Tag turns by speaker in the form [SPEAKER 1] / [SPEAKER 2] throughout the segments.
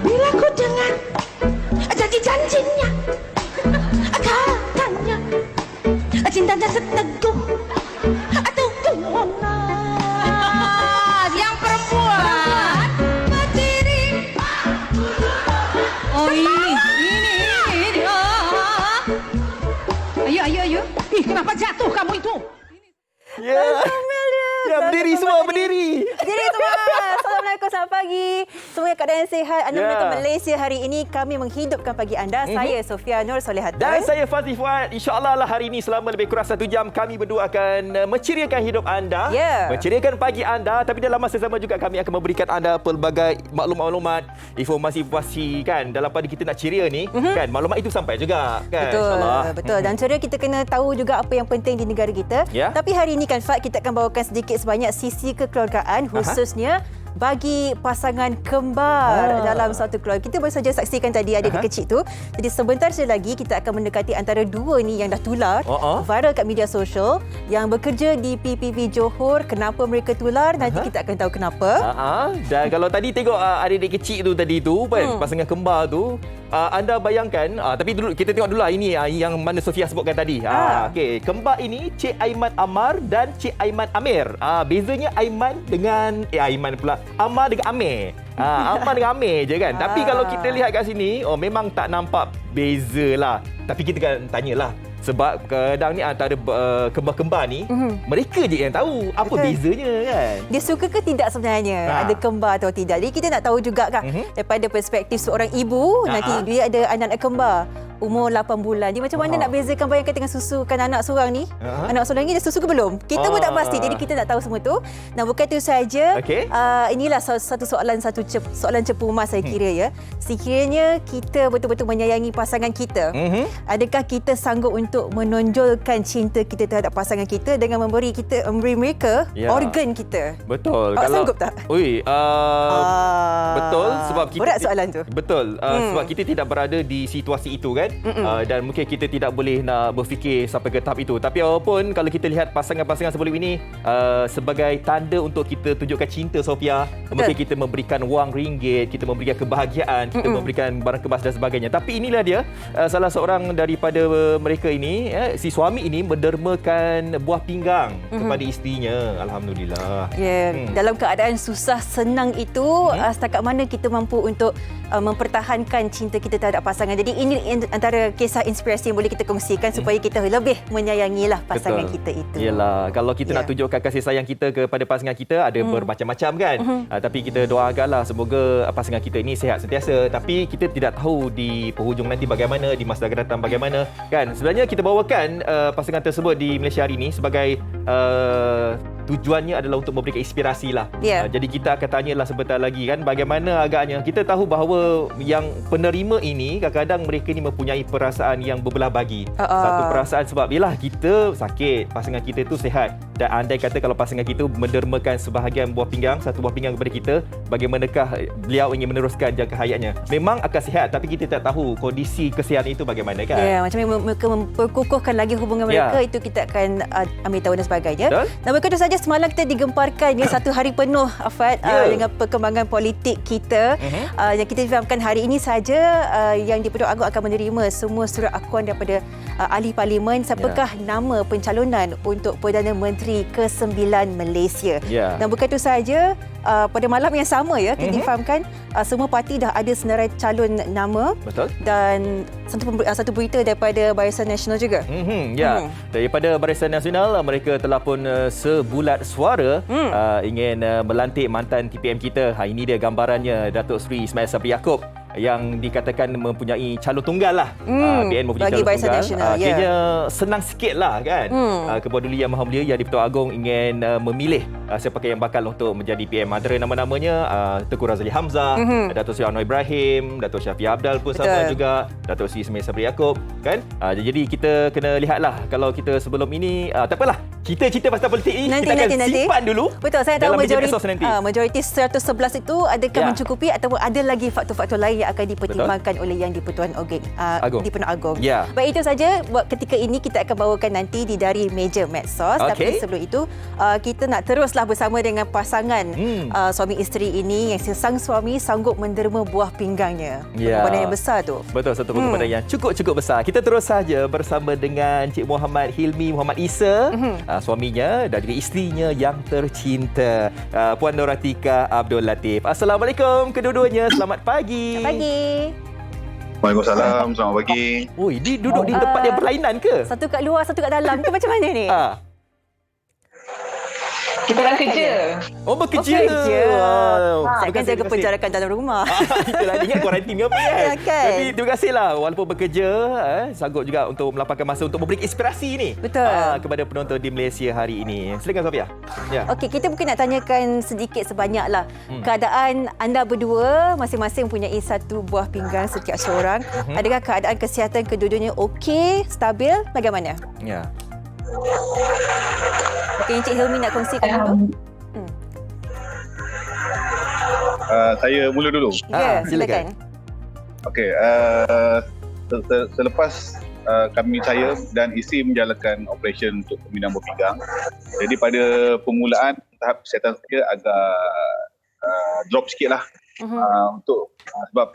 [SPEAKER 1] Bila ku dengar janji-janjinya, katanya cintanya seteguh atau gimana? Yang perempuan berdiri. Oh ini. Ayo. Ih, kenapa jatuh kamu itu?
[SPEAKER 2] Ya. Ya, berdiri semua, berdiri.
[SPEAKER 3] Berdiri semua. Assalamualaikum, selamat pagi. Semoga keadaan sihat. Anda menonton Malaysia hari ini. Kami menghidupkan pagi anda. Saya Sofia Nur Solehatun.
[SPEAKER 2] Dan saya Fazli Fuad. InsyaAllah lah hari ini selama lebih kurang 1 jam kami berdua akan menceriakan hidup anda. Menceriakan pagi anda. Tapi dalam masa sama juga kami akan memberikan anda pelbagai maklumat-maklumat, informasi-informasi kan. Dalam pada kita nak ceria ni, kan, maklumat itu sampai juga. Kan?
[SPEAKER 3] Betul. Dan ceria kita kena tahu juga apa yang penting di negara kita. Tapi hari ini kan Fad, kita akan bawakan sedikit sebanyak sisi kekeluargaan khususnya bagi pasangan kembar dalam satu keluarga. Kita baru saja saksikan tadi adik kecil tu. Jadi sebentar saja lagi kita akan mendekati antara dua ni yang dah tular viral kat media sosial yang bekerja di PPP Johor. Kenapa mereka tular? Nanti kita akan tahu kenapa.
[SPEAKER 2] Dan kalau tadi tengok adik-adik kecil tu tadi tu kan, pasangan kembar tu, anda bayangkan, tapi dulu kita tengok dulu ini yang mana Sofia sebutkan tadi. Okey, kembar ini Cik Aiman Amar dan Cik Aiman Amir. Bezanya Aiman dengan Aiman pula. Amar dengan Amir. Amar dengan Amir je kan. Tapi kalau kita lihat kat sini, memang tak nampak beza lah. Tapi kita kan tanyalah. Sebab kadang ni antara kembar-kembar ni, mereka je yang tahu apa bezanya kan.
[SPEAKER 3] Dia suka ke tidak sebenarnya ada kembar atau tidak. Jadi kita nak tahu juga kan daripada perspektif seorang ibu, nanti dia ada anak kembar umur 8 bulan. Dia macam mana nak bezakan, bayangkan tengah susukan anak seorang ni. Anak seorang ni dah susu ke belum? Kita pun tak pasti. Jadi kita nak tahu semua tu. Nah, bukan itu saja. Inilah satu soalan cepu emas saya kira ya. Sekiranya kita betul-betul menyayangi pasangan kita, adakah kita sanggup untuk menonjolkan cinta kita terhadap pasangan kita dengan memberi mereka organ kita?
[SPEAKER 2] Betul.
[SPEAKER 3] Awak sanggup tak?
[SPEAKER 2] Betul, sebab kita
[SPEAKER 3] berat soalan tu.
[SPEAKER 2] Betul. Sebab kita tidak berada di situasi itu kan. Dan mungkin kita tidak boleh nak berfikir sampai ke tahap itu. Tapi walaupun kalau kita lihat pasangan-pasangan sebelum ini sebagai tanda untuk kita tunjukkan cinta, Sofia, mungkin kita memberikan wang ringgit, kita memberikan kebahagiaan, kita memberikan barang kemas dan sebagainya. Tapi inilah dia, salah seorang daripada mereka ini, si suami ini mendermakan buah pinggang kepada isterinya. Alhamdulillah.
[SPEAKER 3] Dalam keadaan susah senang itu, setakat mana kita mampu untuk mempertahankan cinta kita terhadap pasangan. Jadi ini antara kisah inspirasi yang boleh kita kongsikan supaya kita lebih menyayangilah pasangan kita itu.
[SPEAKER 2] Yalah, kalau kita nak tunjukkan kasih sayang kita kepada pasangan kita, ada bermacam-macam kan. Tapi kita doakanlah semoga pasangan kita ini sihat sentiasa. Tapi kita tidak tahu di penghujung nanti bagaimana, di masa akan datang bagaimana kan. Sebenarnya kita bawakan pasangan tersebut di Malaysia hari ini sebagai tujuannya adalah untuk memberikan inspirasi lah. Jadi kita akan tanyalah sebentar lagi kan, bagaimana agaknya. Kita tahu bahawa yang penerima ini kadang-kadang mereka ni mempunyai perasaan yang berbelah bagi. Satu perasaan sebab yelah kita sakit, pasangan kita tu sihat. Dan andai kata kalau pasangan kita mendermakan sebahagian buah pinggang, satu buah pinggang kepada kita, bagaimanakah beliau ingin meneruskan jangka hayatnya. Memang akan sihat, tapi kita tak tahu kondisi kesihatan itu bagaimana kan.
[SPEAKER 3] Macam mana mereka memperkukuhkan lagi hubungan mereka, itu kita akan ambil tahu dan sebagainya. Dan begitu saja, semalam kita digemparkan satu hari penuh Afad dengan perkembangan politik kita. Yang kita fahamkan hari ini saja yang di-Pertuan Agong akan menerima semua surat akuan daripada ahli parlimen siapakah nama pencalonan untuk Perdana Menteri ke-9 Malaysia. Dan bukan itu saja, pada malam yang sama kita difahamkan semua parti dah ada senarai calon nama. Dan satu berita daripada Barisan Nasional juga. Daripada Barisan Nasional, mereka telah pun sebulat suara ingin melantik mantan TPM kita. Ini dia gambarannya, Datuk Seri Ismail Sabri Yaakob yang dikatakan mempunyai calon tunggal lah. BN mempunyai calon tunggal. Akhirnya senang sikit lah kan. Kepedulian Maha Mulia yang di-Pertuan Agong ingin memilih siapakah yang bakal untuk menjadi PM. Antara nama-namanya Tengku Razali Hamzah, Datuk Seri Anwar Ibrahim, Datuk Syafiq Abdal pun sama juga, Datuk Seri Ismail Sabri Yaakob kan. Jadi kita kena lihatlah, kalau kita sebelum ini tak apalah,
[SPEAKER 2] cerita-cerita pasal politik ni
[SPEAKER 3] Nanti,
[SPEAKER 2] kita akan
[SPEAKER 3] nanti.
[SPEAKER 2] simpan dulu.
[SPEAKER 3] Betul, saya tahu
[SPEAKER 2] dalam media
[SPEAKER 3] majoriti,
[SPEAKER 2] medsos nanti.
[SPEAKER 3] majoriti 111 itu adakah
[SPEAKER 2] Ya.
[SPEAKER 3] mencukupi ataupun ada lagi faktor-faktor lain yang akan dipertimbangkan oleh Yang di-Pertuan
[SPEAKER 2] Agong.
[SPEAKER 3] di-Pertuan Agong.
[SPEAKER 2] Ya.
[SPEAKER 3] Baik, itu saja buat ketika ini kita akan bawakan nanti di dari meja medsos.
[SPEAKER 2] Okey.
[SPEAKER 3] Tapi sebelum itu kita nak teruslah bersama dengan pasangan suami isteri ini yang sang suami sanggup menderma buah pinggangnya.
[SPEAKER 2] Ya.
[SPEAKER 3] Pengorbanan yang besar tu.
[SPEAKER 2] Betul, satu pengorbanan yang cukup-cukup besar. Kita terus saja bersama dengan Cik Muhammad Hilmi Muhammad Isa, suaminya dan juga isterinya yang tercinta, Puan Noratika Abdul Latif. Assalamualaikum kedua-duanya. Selamat pagi.
[SPEAKER 3] Selamat pagi.
[SPEAKER 4] Waalaikumsalam, selamat pagi.
[SPEAKER 2] Oi, dia duduk di tempat yang berlainan ke?
[SPEAKER 3] Satu kat luar, satu kat dalam ke macam mana ni?
[SPEAKER 1] Kita orang kerja.
[SPEAKER 2] Oh, bekerja.
[SPEAKER 3] Bekerja.
[SPEAKER 2] Wow.
[SPEAKER 3] Saya kan jaga
[SPEAKER 2] Terima kasih.
[SPEAKER 3] penjarakan dalam rumah.
[SPEAKER 2] Itulah dia ingat kuarantin ke apa kan?
[SPEAKER 3] Ya, kan?
[SPEAKER 2] Tapi terima kasihlah walaupun bekerja, sanggup juga untuk melapangkan masa untuk memberi inspirasi ni.
[SPEAKER 3] Betul.
[SPEAKER 2] Kepada penonton di Malaysia hari ini. Silakan Sofia. Ya.
[SPEAKER 3] Okey, kita mungkin nak tanyakan sedikit sebanyaklah keadaan anda berdua masing-masing mempunyai satu buah pinggang setiap seorang. Adakah keadaan kesihatan kedua-duanya okey, stabil, bagaimana?
[SPEAKER 2] Ya.
[SPEAKER 3] Mungkin Encik Hilmi nak kongsikan dulu.
[SPEAKER 4] Saya mula dulu.
[SPEAKER 3] Ya,
[SPEAKER 2] silakan.
[SPEAKER 3] silakan.
[SPEAKER 4] Okey, selepas saya dan isteri menjalankan operasi untuk pemindahan buah pinggang. Jadi pada permulaan tahap kesihatan saya agak drop sikit lah. Untuk sebab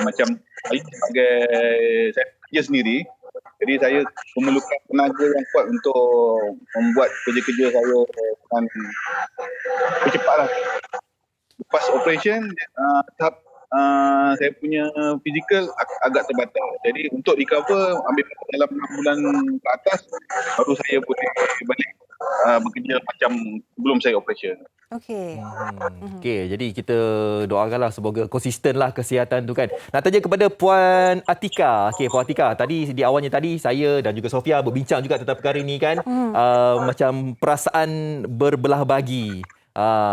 [SPEAKER 4] macam saya sebagai saya kerja sendiri, jadi saya memerlukan tenaga yang kuat untuk membuat kerja-kerja saya dengan bercepatlah. Lepas operation, tahap saya punya fizikal agak terbatal. Jadi untuk recover ambil dalam 6 bulan ke atas baru saya boleh balik bekerja macam sebelum saya operation.
[SPEAKER 3] Okey.
[SPEAKER 2] Okey, jadi kita doakanlah semoga konsistenlah kesihatan tu kan. Nak tanya kepada Puan Atika. Okey, Puan Atika, tadi di awalnya tadi saya dan juga Sofia berbincang juga tentang perkara ini kan. Macam perasaan berbelah bagi.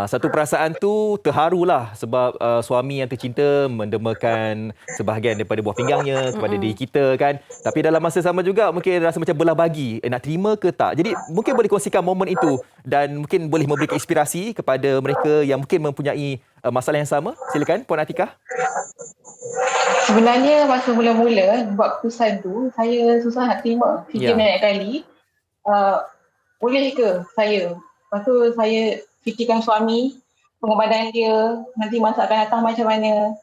[SPEAKER 2] Satu perasaan tu terharulah sebab suami yang tercinta mendemakan sebahagian daripada buah pinggangnya kepada diri kita kan. Tapi dalam masa sama juga mungkin rasa macam belah bagi, nak terima ke tak. Jadi mungkin boleh kongsikan momen itu dan mungkin boleh memberikan inspirasi kepada mereka yang mungkin mempunyai masalah yang sama. Silakan Puan Atika.
[SPEAKER 5] Sebenarnya masa mula-mula buat keputusan tu, saya susah nak terima. Fikir banyak kali, boleh ke saya? Lepas tu saya fikirkan suami, pengorbanan dia, nanti masa akan datang macam mana.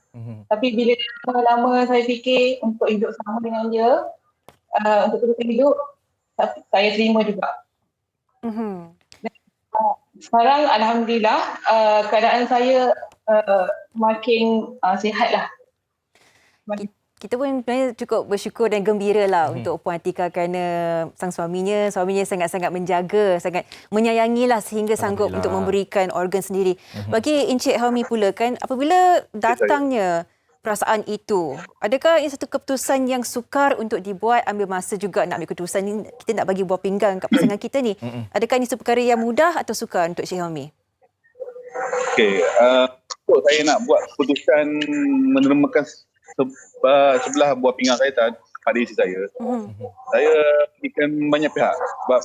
[SPEAKER 5] Tapi bila lama-lama saya fikir untuk hidup sama dengan dia, untuk teruskan hidup, saya terima juga. Sekarang Alhamdulillah, keadaan saya makin sihat lah.
[SPEAKER 3] Kita pun sebenarnya cukup bersyukur dan gembira lah untuk Puan Atika kerana suaminya sangat-sangat menjaga, sangat menyayangi lah sehingga sanggup untuk memberikan organ sendiri. Bagi Encik Hilmi pula kan, apabila datangnya perasaan itu, adakah ini satu keputusan yang sukar untuk dibuat, ambil masa juga nak ambil keputusan ni, kita nak bagi buah pinggang kat pasangan kita ni. Adakah ini satu perkara yang mudah atau sukar untuk Encik Hilmi?
[SPEAKER 4] Okey, saya nak buat keputusan menermakan sebelah buah pinggang saya pada isteri saya. Saya berikan banyak pihak sebab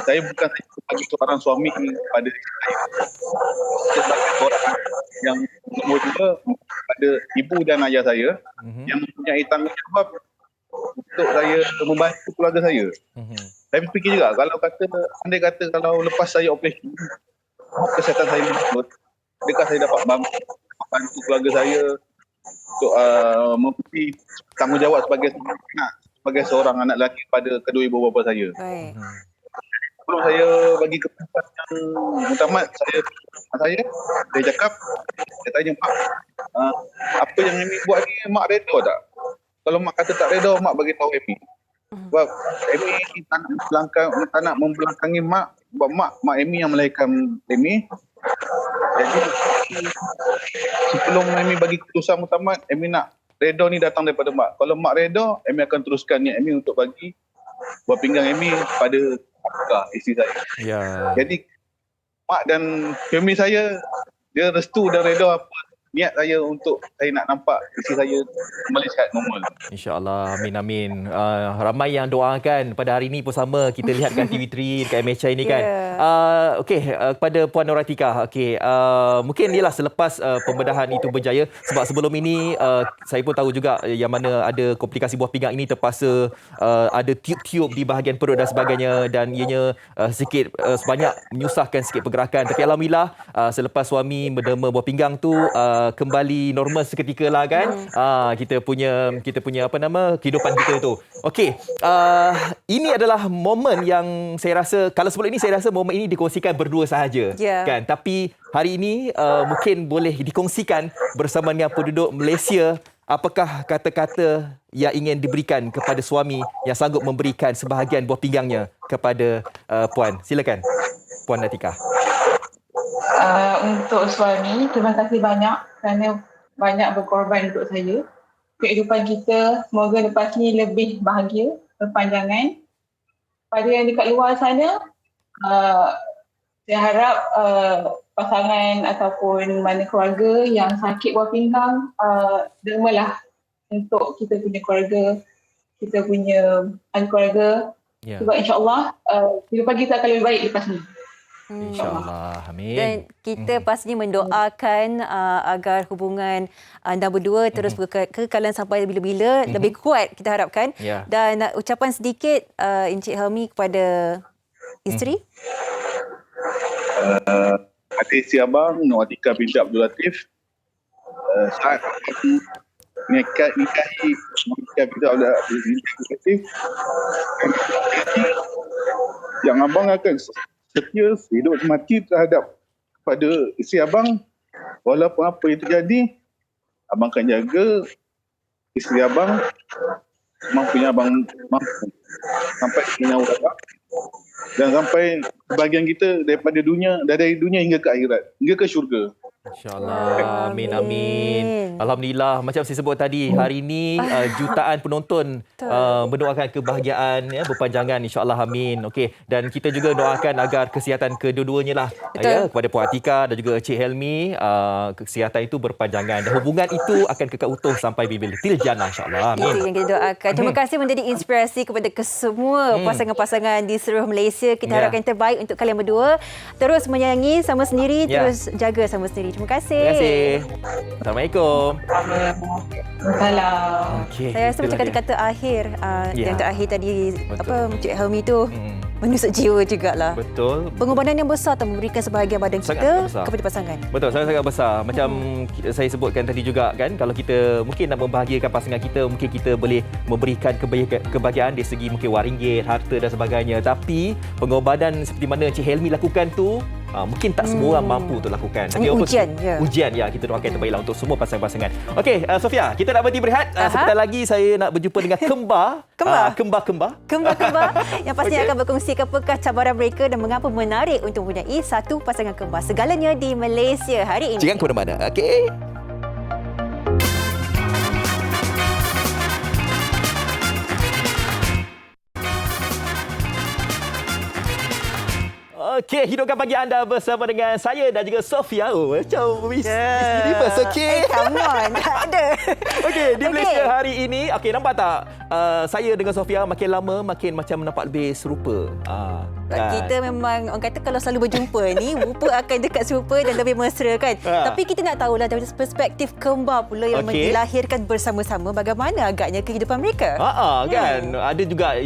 [SPEAKER 4] saya bukan sebagai seorang suami pada isteri saya. Saya sebagai seorang yang nombor dua pada ibu dan ayah saya yang mempunyai tanggungjawab untuk saya membantu keluarga saya. Saya fikir juga andai kata kalau lepas saya operasi, kesihatan saya menurut, adakah saya dapat bantu keluarga saya untuk mempunyai tanggungjawab sebagai seorang anak lelaki pada kedua ibu bapa saya.
[SPEAKER 3] Baik.
[SPEAKER 4] Sebelum saya bagi keputusan yang mutamat, saya cakap, saya tanya mak, apa yang Amy buat ni mak reda tak? Kalau mak kata tak reda, mak bagi tahu Amy. Sebab Amy tak nak membelakangi mak, sebab mak Amy yang melahirkan Amy. Jadi sebelum Amy bagi keputusan mutamat, Amy nak reda ni datang daripada mak. Kalau mak reda, Amy akan teruskan niat Amy untuk bagi buah pinggang Amy pada isteri saya. Ya. Jadi mak dan family saya, dia restu dan reda apa niat saya untuk saya nak nampak isteri saya kembali sihat normal.
[SPEAKER 2] InsyaAllah. Amin, amin. Ramai yang doakan pada hari ini pun sama. Kita lihatkan TV3 dekat MHI ni kan. Okey, kepada Puan Noratika. Okey, mungkin ialah selepas pembedahan itu berjaya. Sebab sebelum ini saya pun tahu juga yang mana ada komplikasi buah pinggang ini terpaksa ada tiup-tiup di bahagian perut dan sebagainya. Dan ianya sikit sebanyak menyusahkan sikit pergerakan. Tapi Alhamdulillah selepas suami menderma buah pinggang tu kembali normal seketika lah kan. Kita punya kehidupan kita tu. Okey, ini adalah momen yang saya rasa, kalau sebelum ini saya rasa momen ini dikongsikan berdua sahaja kan. Tapi hari ini mungkin boleh dikongsikan bersama dengan penduduk Malaysia. Apakah kata-kata yang ingin diberikan kepada suami yang sanggup memberikan sebahagian buah pinggangnya kepada Puan? Silakan Puan Natika.
[SPEAKER 5] Untuk suami, terima kasih banyak kerana banyak berkorban untuk saya. Kehidupan kita semoga lepas ni lebih bahagia, berpanjangan. Pada yang dekat luar sana, saya harap pasangan ataupun mana keluarga yang sakit buah pinggang, dermalah untuk kita punya keluarga, kita punya ahli keluarga. Sebab insyaAllah kehidupan kita akan lebih baik lepas ni.
[SPEAKER 2] InsyaAllah. Amin.
[SPEAKER 3] Dan kita pastinya mendoakan agar hubungan anda berdua terus berkekalan sampai bila-bila, lebih kuat kita harapkan. Dan ucapan sedikit Encik Helmi kepada isteri.
[SPEAKER 4] Adik si abang Noratika binti Abdul Latif, saat nikahi Noratika binti Abdul Latif, yang abang akan setia hidup mati terhadap kepada isteri abang. Walaupun apa yang terjadi, abang akan jaga isteri abang mampunya abang mampu sampai nyawa abang, dan sampai bahagian kita daripada dunia, dari dunia hingga ke akhirat, hingga ke syurga.
[SPEAKER 2] InsyaAllah. Amin, amin. Alhamdulillah. Macam saya sebut tadi, hari ini jutaan penonton mendoakan kebahagiaan, berpanjangan. InsyaAllah. Amin. Okey. Dan kita juga doakan agar kesihatan kedua-duanya lah. Kepada Puan Atika dan juga Encik Helmi, kesihatan itu berpanjangan. Dan hubungan itu akan kekal utuh sampai bil-bil jannah. InsyaAllah. Amin.
[SPEAKER 3] Itu yang kita doakan. Terima kasih menjadi inspirasi kepada kesemua pasangan-pasangan di seluruh Malaysia. Kita harapkan yang terbaik untuk kalian berdua. Terus menyayangi sama sendiri, terus jaga sama sendiri. Terima kasih.
[SPEAKER 2] Terima kasih. Assalamualaikum.
[SPEAKER 5] Salam.
[SPEAKER 2] Okay,
[SPEAKER 3] saya rasa macam kata-kata akhir yang terakhir tadi, Encik Helmi tu menusuk jiwa jugalah.
[SPEAKER 2] Betul.
[SPEAKER 3] Pengorbanan yang besar tu memberikan sebahagian badan kita kepada pasangan.
[SPEAKER 2] Betul, sangat-sangat besar. Macam saya sebutkan tadi juga kan, kalau kita mungkin nak membahagiakan pasangan kita, mungkin kita boleh memberikan kebahagiaan dari segi mungkin wang ringgit, harta dan sebagainya. Tapi pengorbanan seperti mana Encik Helmi lakukan tu, mungkin tak semua orang mampu untuk lakukan.
[SPEAKER 3] Ini ujian.
[SPEAKER 2] Ujian, ya. Kita doakan yang terbaiklah untuk semua pasangan-pasangan. Okey, Sofia, kita nak berhenti berehat. Sebentar lagi saya nak berjumpa dengan kembar. Kembar
[SPEAKER 3] yang pastinya akan berkongsi apakah cabaran mereka dan mengapa menarik untuk mempunyai satu pasangan kembar. Segalanya di Malaysia hari ini.
[SPEAKER 2] Jangan ke mana-mana. Okey. Okey, hidupkan pagi anda bersama dengan saya dan juga Sofia. Oh, macam universe, okey.
[SPEAKER 3] Come on, tak ada.
[SPEAKER 2] Okey, di Malaysia hari ini, okey, nampak tak? Saya dengan Sofia makin lama makin macam nampak lebih serupa.
[SPEAKER 3] Kita memang, orang kata kalau selalu berjumpa ni, rupa akan dekat serupa dan lebih mesra kan. Tapi kita nak tahulah dari perspektif kembar pula yang dilahirkan bersama-sama, bagaimana agaknya kehidupan mereka.
[SPEAKER 2] Kan. Ada juga,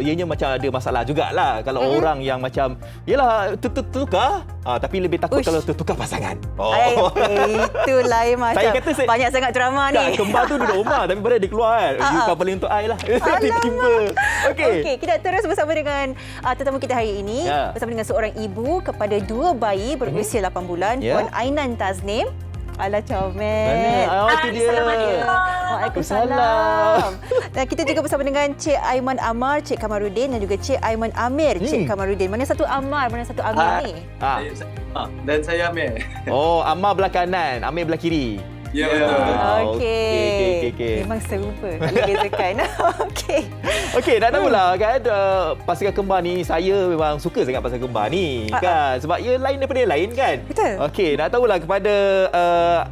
[SPEAKER 2] ianya macam ada masalah jugalah. Kalau orang yang macam, yelah, tertukar. Tapi lebih takut kalau tertukar pasangan.
[SPEAKER 3] Itu lain macam. Saya kata banyak sangat drama ni.
[SPEAKER 2] Kembar tu duduk rumah tapi baru dia keluar kan. You paling untuk I lah. Tiba-tiba. Okey,
[SPEAKER 3] kita terus bersama dengan tetamu kita hari ini. Bersama dengan seorang ibu kepada 2 bayi berusia 8 bulan. Puan Ainan Taznim. Alah, comel.
[SPEAKER 2] Itu dia.
[SPEAKER 3] Waalaikumsalam. Dan kita juga bersama dengan Cik Aiman Amar, Cik Kamarudin dan juga Cik Aiman Amir, Cik Kamarudin. Mana satu Amar, mana satu Amir ni?
[SPEAKER 6] Dan saya Amir.
[SPEAKER 2] Oh, Amar belah kanan, Amir belah kiri.
[SPEAKER 6] Ya, betul.
[SPEAKER 3] Okey.
[SPEAKER 2] Okey.
[SPEAKER 3] Memang serupa. Tak boleh bezakan. Okey.
[SPEAKER 2] Okey, nak tahulah kan pasangan kembar ni, saya memang suka sangat pasangan kembar ni kan, sebab ia lain daripada yang lain kan.
[SPEAKER 3] Betul.
[SPEAKER 2] Okey, nak tahulah kepada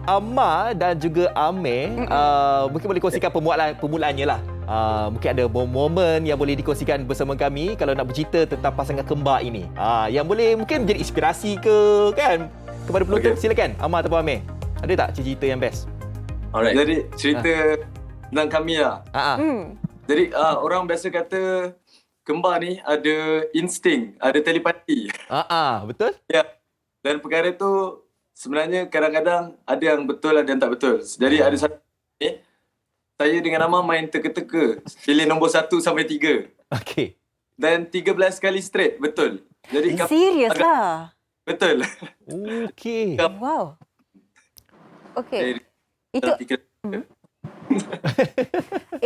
[SPEAKER 2] Amma dan juga Amir, mungkin boleh kongsikan permulaannya lah. Mungkin ada momen yang boleh dikongsikan bersama kami kalau nak bercerita tentang pasangan kembar ini. Yang boleh mungkin menjadi inspirasi ke kan kepada penonton. Silakan Amma ataupun Amir. Ada tak cerita yang best?
[SPEAKER 6] Alright. Jadi cerita tentang kami lah. Jadi orang biasa kata kembar ni ada insting, ada telepati.
[SPEAKER 2] Betul?
[SPEAKER 6] Ya. Dan perkara tu sebenarnya kadang-kadang ada yang betul, ada yang tak betul. Jadi ada satu ni, saya dengan Amma main teka-teka. Pilih nombor 1 sampai 3.
[SPEAKER 2] Okey.
[SPEAKER 6] Dan 13 kali straight, betul. Jadi
[SPEAKER 3] Serius lah.
[SPEAKER 6] Betul.
[SPEAKER 2] Okey.
[SPEAKER 3] Wow. Okey. Itu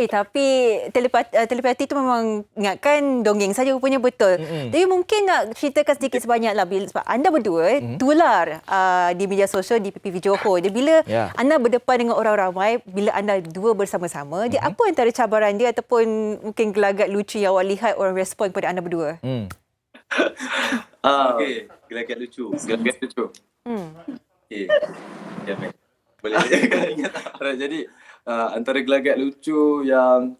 [SPEAKER 3] tapi telepati tu memang ingatkan dongeng saja rupanya betul. Tapi mungkin nak ceritakan sedikit sebanyaklah sebab anda berdua tular di media sosial di PPV Johor. Dia bila anda berdepan dengan orang ramai, bila anda dua bersama-sama, dia apa antara cabaran dia ataupun mungkin gelagat lucu yang awak lihat orang respon kepada anda berdua?
[SPEAKER 6] Okey, gelagat lucu. Okey. Ya, baik. Boleh ingat tak? Jadi antara gelagat lucu yang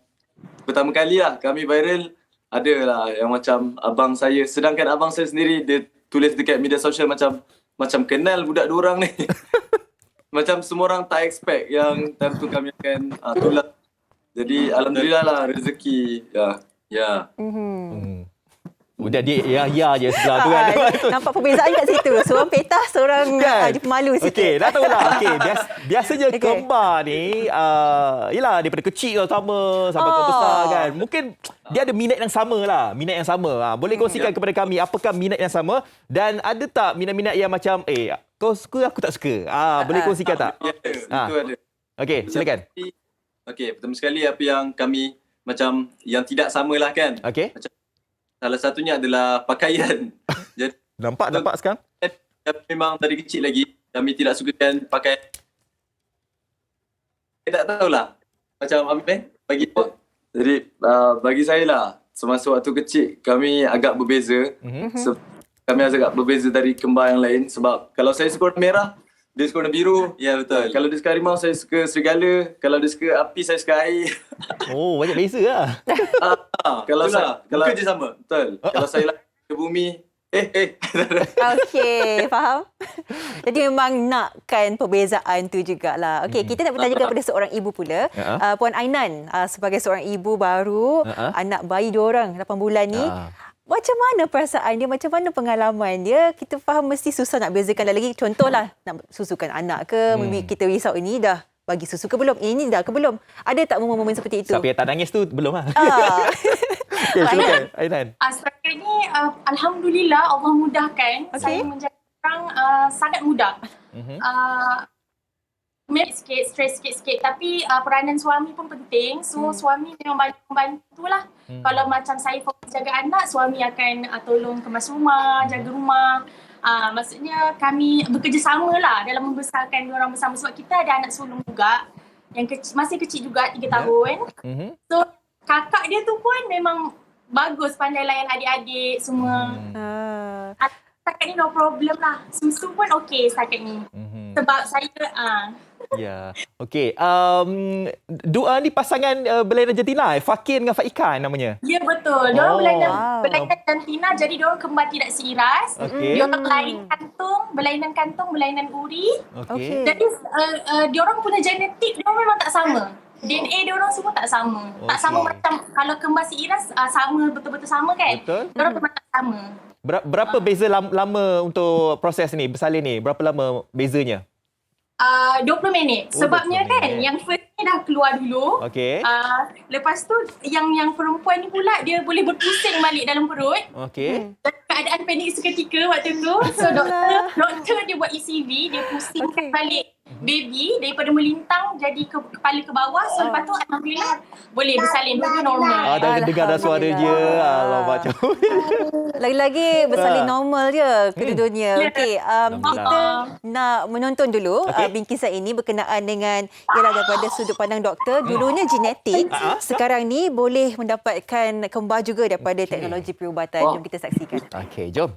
[SPEAKER 6] pertama kali lah kami viral, adalah yang macam abang saya, sedangkan abang saya sendiri dia tulis dekat media sosial macam kenal budak dua orang ni. Macam semua orang tak expect yang time tu kami akan tular. Jadi alhamdulillah lah rezeki. Ya.
[SPEAKER 2] Udah dia ya je sebelah tu kan.
[SPEAKER 3] Nampak perbezaan kat situ. Seorang petah, seorang dia pemalu sikit.
[SPEAKER 2] Okey, nak tahu lah. Okey, biasanya kembar ni yalah daripada kecil sama sampai ke besar kan. Mungkin dia ada minat yang sama lah, boleh kongsikan kepada kami apakah minat yang sama dan ada tak minat-minat yang macam kau suka aku tak suka. Boleh kongsikan tak?
[SPEAKER 6] Yes, itu ada.
[SPEAKER 2] Okey, silakan.
[SPEAKER 6] Okey, pertama sekali apa yang kami macam yang tidak samalah kan.
[SPEAKER 2] Okey.
[SPEAKER 6] Salah satunya adalah pakaian. Jadi
[SPEAKER 2] Nampak sekarang?
[SPEAKER 6] Memang dari kecil lagi kami tidak sukakan pakaian. Saya tak tahulah. Macam Amir bagi apa. Jadi bagi saya lah, semasa waktu kecil kami agak berbeza. Kami agak berbeza dari kembar yang lain sebab kalau saya suka warna merah, dia suka warna biru. Ya, betul. Kalau dia suka harimau, saya suka serigala. Kalau dia suka api, saya suka air.
[SPEAKER 2] Oh, banyak beza lah.
[SPEAKER 6] Kalau muka je sama. Betul. Kalau saya lah ke bumi,
[SPEAKER 3] Okey, faham. Jadi memang nakkan perbezaan tu jugalah. Okey, kita nak bertanya kepada seorang ibu pula. Puan Ainan, sebagai seorang ibu baru, anak bayi 2 orang 8 bulan ni. Macam mana perasaan dia? Macam mana pengalaman dia? Kita faham mesti susah nak bezakan. Dan lagi contohlah, nak susukan anak ke? Kita risau ini dah bagi susu ke belum? Ini dah ke belum? Ada tak momen-momen seperti itu?
[SPEAKER 2] Siapa yang tak nangis tu belum lah.
[SPEAKER 3] Okay,
[SPEAKER 2] silakan, Ainan.
[SPEAKER 7] Setakat ni, Alhamdulillah Allah mudahkan. Saya menjadi orang sangat mudah. Sikit, stres sikit-sikit. Tapi peranan suami pun penting. So suami memang bantu lah. Kalau macam saya fokus jaga anak, suami akan tolong kemas rumah, jaga rumah. Maksudnya kami bekerjasama lah dalam membesarkan diorang bersama. Sebab kita ada anak sulung juga yang masih kecil juga 3 tahun. So kakak dia tu pun memang bagus, pandai layan adik-adik semua. Setakat ni no problem lah. Susu pun okey setakat ni. Sebab saya
[SPEAKER 2] Ya. Okey. Dua ni pasangan berlainan jantina, Fakir dengan Faika namanya.
[SPEAKER 7] Ya, betul. Diorang berlainan jantina, jadi diorang kembar tidak seiras. Diorang berlainan kantung, berlainan uri. Jadi diorang punya genetik diorang memang tak sama. DNA diorang semua tak sama. Tak sama macam kalau kembar seiras sama, betul-betul sama kan?
[SPEAKER 2] Betul.
[SPEAKER 7] Diorang memang tak sama.
[SPEAKER 2] Berapa beza lama untuk proses ni, bersalin ni? Berapa lama bezanya?
[SPEAKER 7] 20 minit. Sebabnya kan yang first ni dah keluar dulu.
[SPEAKER 2] Okey.
[SPEAKER 7] Lepas tu yang perempuan ni pula dia boleh berpusing balik dalam perut.
[SPEAKER 2] Okey.
[SPEAKER 7] Keadaan panik seketika waktu tu. So doktor dia buat ECV, dia pusingkan balik baby daripada melintang jadi kepala ke bawah. So lepas tu alhamdulillah boleh bersalin dua normal.
[SPEAKER 2] Dah dengar dah suara dia. Alamak macam.
[SPEAKER 3] Lagi-lagi bersalin normal je kedudukannya.
[SPEAKER 7] Ya.
[SPEAKER 3] Okey, kita nak menonton dulu bingkisan ini berkenaan dengan ialah daripada sudut pandang doktor. Dulunya genetik, sekarang ni boleh mendapatkan kembar juga daripada teknologi perubatan. Jom kita saksikan.
[SPEAKER 2] Okey, jom.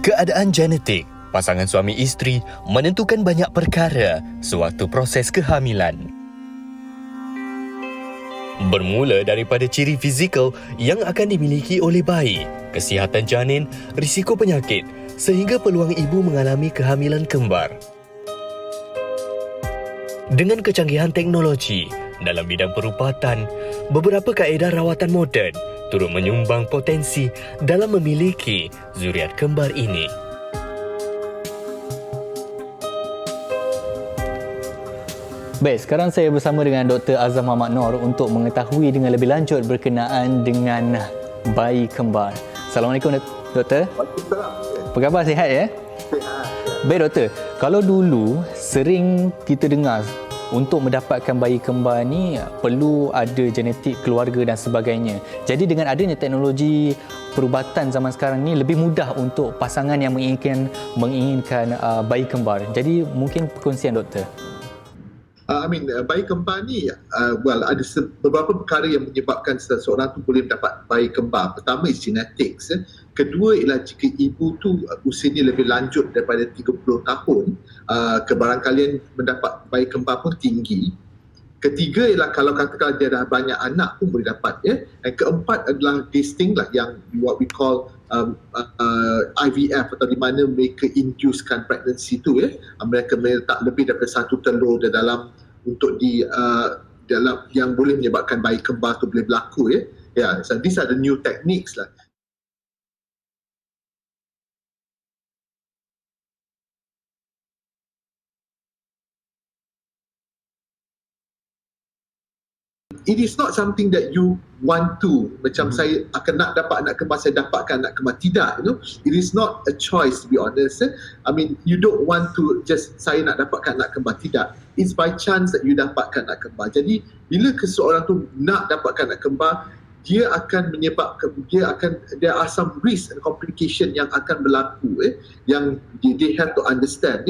[SPEAKER 8] Keadaan genetik pasangan suami isteri menentukan banyak perkara sewaktu proses kehamilan. Bermula daripada ciri fizikal yang akan dimiliki oleh bayi, kesihatan janin, risiko penyakit sehingga peluang ibu mengalami kehamilan kembar. Dengan kecanggihan teknologi dalam bidang perubatan, beberapa kaedah rawatan moden turut menyumbang potensi dalam memiliki zuriat kembar ini.
[SPEAKER 9] Baik, sekarang saya bersama dengan Dr. Azam Muhammad Noor untuk mengetahui dengan lebih lanjut berkenaan dengan bayi kembar. Assalamualaikum, Doktor. Apa khabar, sihat ya? Baik, Doktor. Kalau dulu sering kita dengar untuk mendapatkan bayi kembar ni perlu ada genetik keluarga dan sebagainya. Jadi dengan adanya teknologi perubatan zaman sekarang ni lebih mudah untuk pasangan yang menginginkan bayi kembar. Jadi mungkin perkongsian doktor.
[SPEAKER 10] Bayi kembar ni, ada beberapa perkara yang menyebabkan seseorang tu boleh mendapat bayi kembar. Pertama is genetics. Kedua ialah jika ibu tu usianya lebih lanjut daripada 30 tahun, kebarangkalian mendapat bayi kembar pun tinggi. Ketiga ialah kalau katakan dia dah banyak anak pun boleh dapat. Dan keempat adalah this thing lah yang what we call IVF, atau di mana mereka inducekan pregnancy tu. Mereka meletak lebih daripada satu telur di dalam untuk dalam yang boleh menyebabkan bayi kembar tu boleh berlaku. So these are the new techniques lah. It is not something that you want to, macam saya akan nak dapat anak kembar, saya dapatkan anak kembar. Tidak, it is not a choice, to be honest. You don't want to just saya nak dapatkan anak kembar. Tidak, it's by chance that you dapatkan anak kembar. Jadi bila seseorang tu nak dapatkan anak kembar, dia akan menyebabkan, there are some risk and complication yang akan berlaku, yang they have to understand.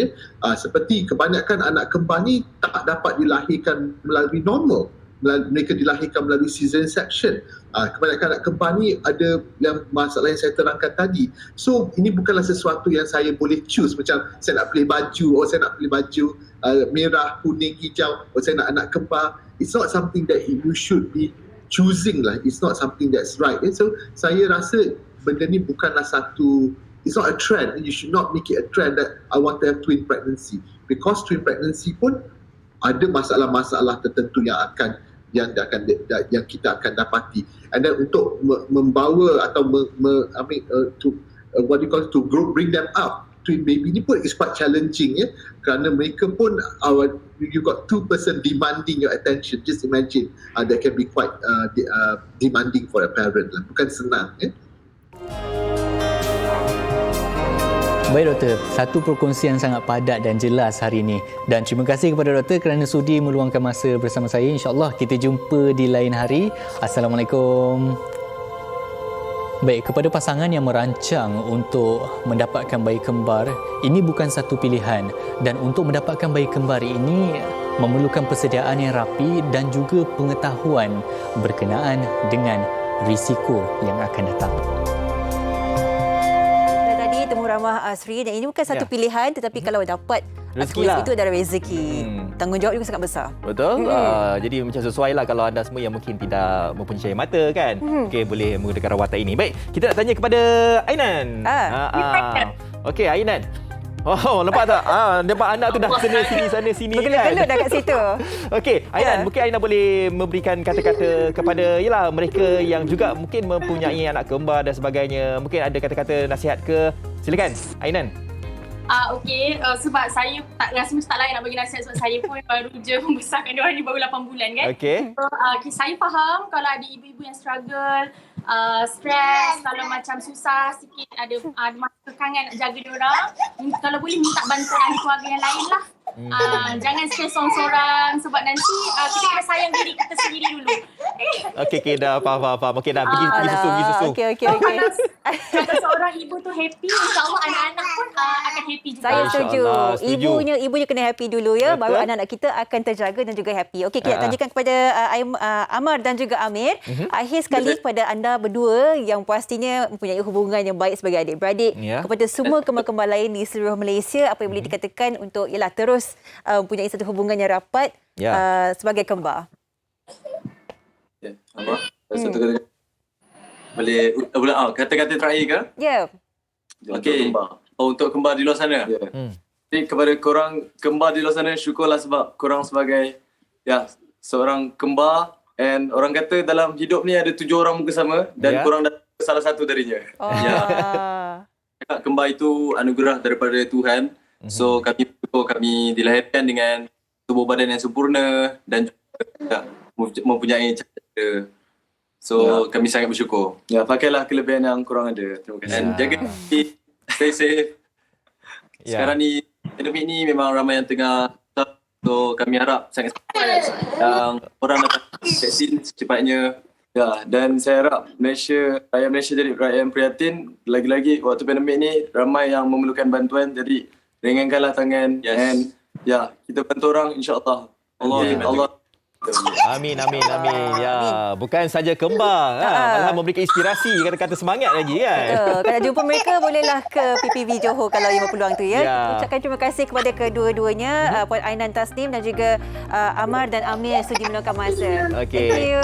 [SPEAKER 10] Seperti kebanyakan anak kembar ni tak dapat dilahirkan melalui normal. Mereka dilahirkan melalui caesarean section. Kebanyakan anak kembar ni ada yang masalah yang saya terangkan tadi. So ini bukanlah sesuatu yang saya boleh choose, macam saya nak pilih baju, saya nak pilih baju merah, kuning, hijau, saya nak anak kembar. It's not something that you should be choosing lah. It's not something that's right. So saya rasa benda ni bukanlah it's not a trend. You should not make it a trend that I want to have twin pregnancy, because twin pregnancy pun ada masalah-masalah tertentu yang kita akan dapati. And then untuk membawa atau bring them up, twin baby ni pun is quite challenging, kerana mereka pun you got two person demanding your attention. Just imagine, that can be quite demanding for a parent lah. Bukan senang.
[SPEAKER 9] Baik doktor, satu perkongsian sangat padat dan jelas hari ini. Dan terima kasih kepada doktor kerana sudi meluangkan masa bersama saya. InsyaAllah kita jumpa di lain hari. Assalamualaikum. Baik, kepada pasangan yang merancang untuk mendapatkan bayi kembar, ini bukan satu pilihan. Dan untuk mendapatkan bayi kembar ini memerlukan persediaan yang rapi dan juga pengetahuan berkenaan dengan risiko yang akan datang.
[SPEAKER 3] Temu ramah Sri, dan ini bukan satu pilihan, tetapi kalau dapat
[SPEAKER 2] rezeki lah.
[SPEAKER 3] itu adalah rezeki. Tanggungjawab juga sangat besar.
[SPEAKER 2] Betul. Jadi macam sesuai lah kalau anda semua yang mungkin tidak mempunyai cahaya mata kan. Okey, boleh menggunakan rawatan ini. Baik, kita nak tanya kepada Ainan. Okey, Ainan. Oh, nampak tak? Nampak anak tu dah sana sini kan.
[SPEAKER 3] Bergelut dah kat situ.
[SPEAKER 2] Okey, Ainan, mungkin Ainan boleh memberikan kata-kata kepada mereka yang juga mungkin mempunyai anak kembar dan sebagainya. Mungkin ada kata-kata nasihat ke? Silakan, Ainan.
[SPEAKER 7] Sebab saya rasa tak layak nak bagi nasihat sebab saya pun baru je membesarkan diorang ni baru 8 bulan kan. So, saya faham kalau ada ibu-ibu yang struggle, stres, kalau macam susah sikit, ada masa kekangan nak jaga diorang. Kalau boleh minta bantuan ahli keluarga yang lain lah. Jangan stres seorang-seorang sebab nanti kita kena sayang diri kita sendiri dulu.
[SPEAKER 2] Okey, dah faham. Okey, dah pergi susu.
[SPEAKER 3] Okey.
[SPEAKER 7] Kalau seorang ibu tu happy, insya-Allah anak-anak pun akan happy juga.
[SPEAKER 3] Saya setuju.
[SPEAKER 2] Setuju.
[SPEAKER 3] Ibunya kena happy dulu ya.
[SPEAKER 2] Betul.
[SPEAKER 3] Baru anak-anak kita akan terjaga dan juga happy. Okey, kita tanyakan kepada Amar dan juga Amir. Akhir sekali kepada anda berdua yang pastinya mempunyai hubungan yang baik sebagai adik-beradik. Kepada semua kembar-kembar lain di seluruh Malaysia, apa yang boleh dikatakan untuk terus mempunyai satu hubungan yang rapat sebagai kembar.
[SPEAKER 6] Apa? Satu kata boleh kata-kata terakhir ke?
[SPEAKER 3] Ya.
[SPEAKER 6] Okey. Untuk kembar di luar sana. Jadi kepada korang kembar di luar sana, syukurlah sebab korang sebagai seorang kembar, and orang kata dalam hidup ni ada 7 orang muka sama dan korang dah salah satu darinya. Kembar itu anugerah daripada Tuhan. So kami dilahirkan dengan tubuh badan yang sempurna dan juga mempunyai cara. So kami sangat bersyukur. Pakailah kelebihan yang korang ada. Terima kasih. Dan jaga diri, stay safe. Sekarang ni pandemik ni memang ramai yang tengah, so kami harap sangat yang orang dapat vaksin secepatnya. Dan saya harap rakyat Malaysia jadi rakyat yang prihatin. Lagi-lagi waktu pandemik ni ramai yang memerlukan bantuan, jadi ringankanlah tangan. And kita bantu orang, insya-Allah. Allah.
[SPEAKER 2] Amin. Ya, bukan saja kembar, malah memberikan inspirasi, kata-kata semangat lagi kan.
[SPEAKER 3] Kalau jumpa mereka bolehlah ke PPV Johor kalau yang berpeluang tu ya. Ucapkan terima kasih kepada kedua-duanya, Puan Ainan Tasnim dan juga Amar dan Amir sudi meluangkan masa.
[SPEAKER 2] Okey.
[SPEAKER 3] Thank you.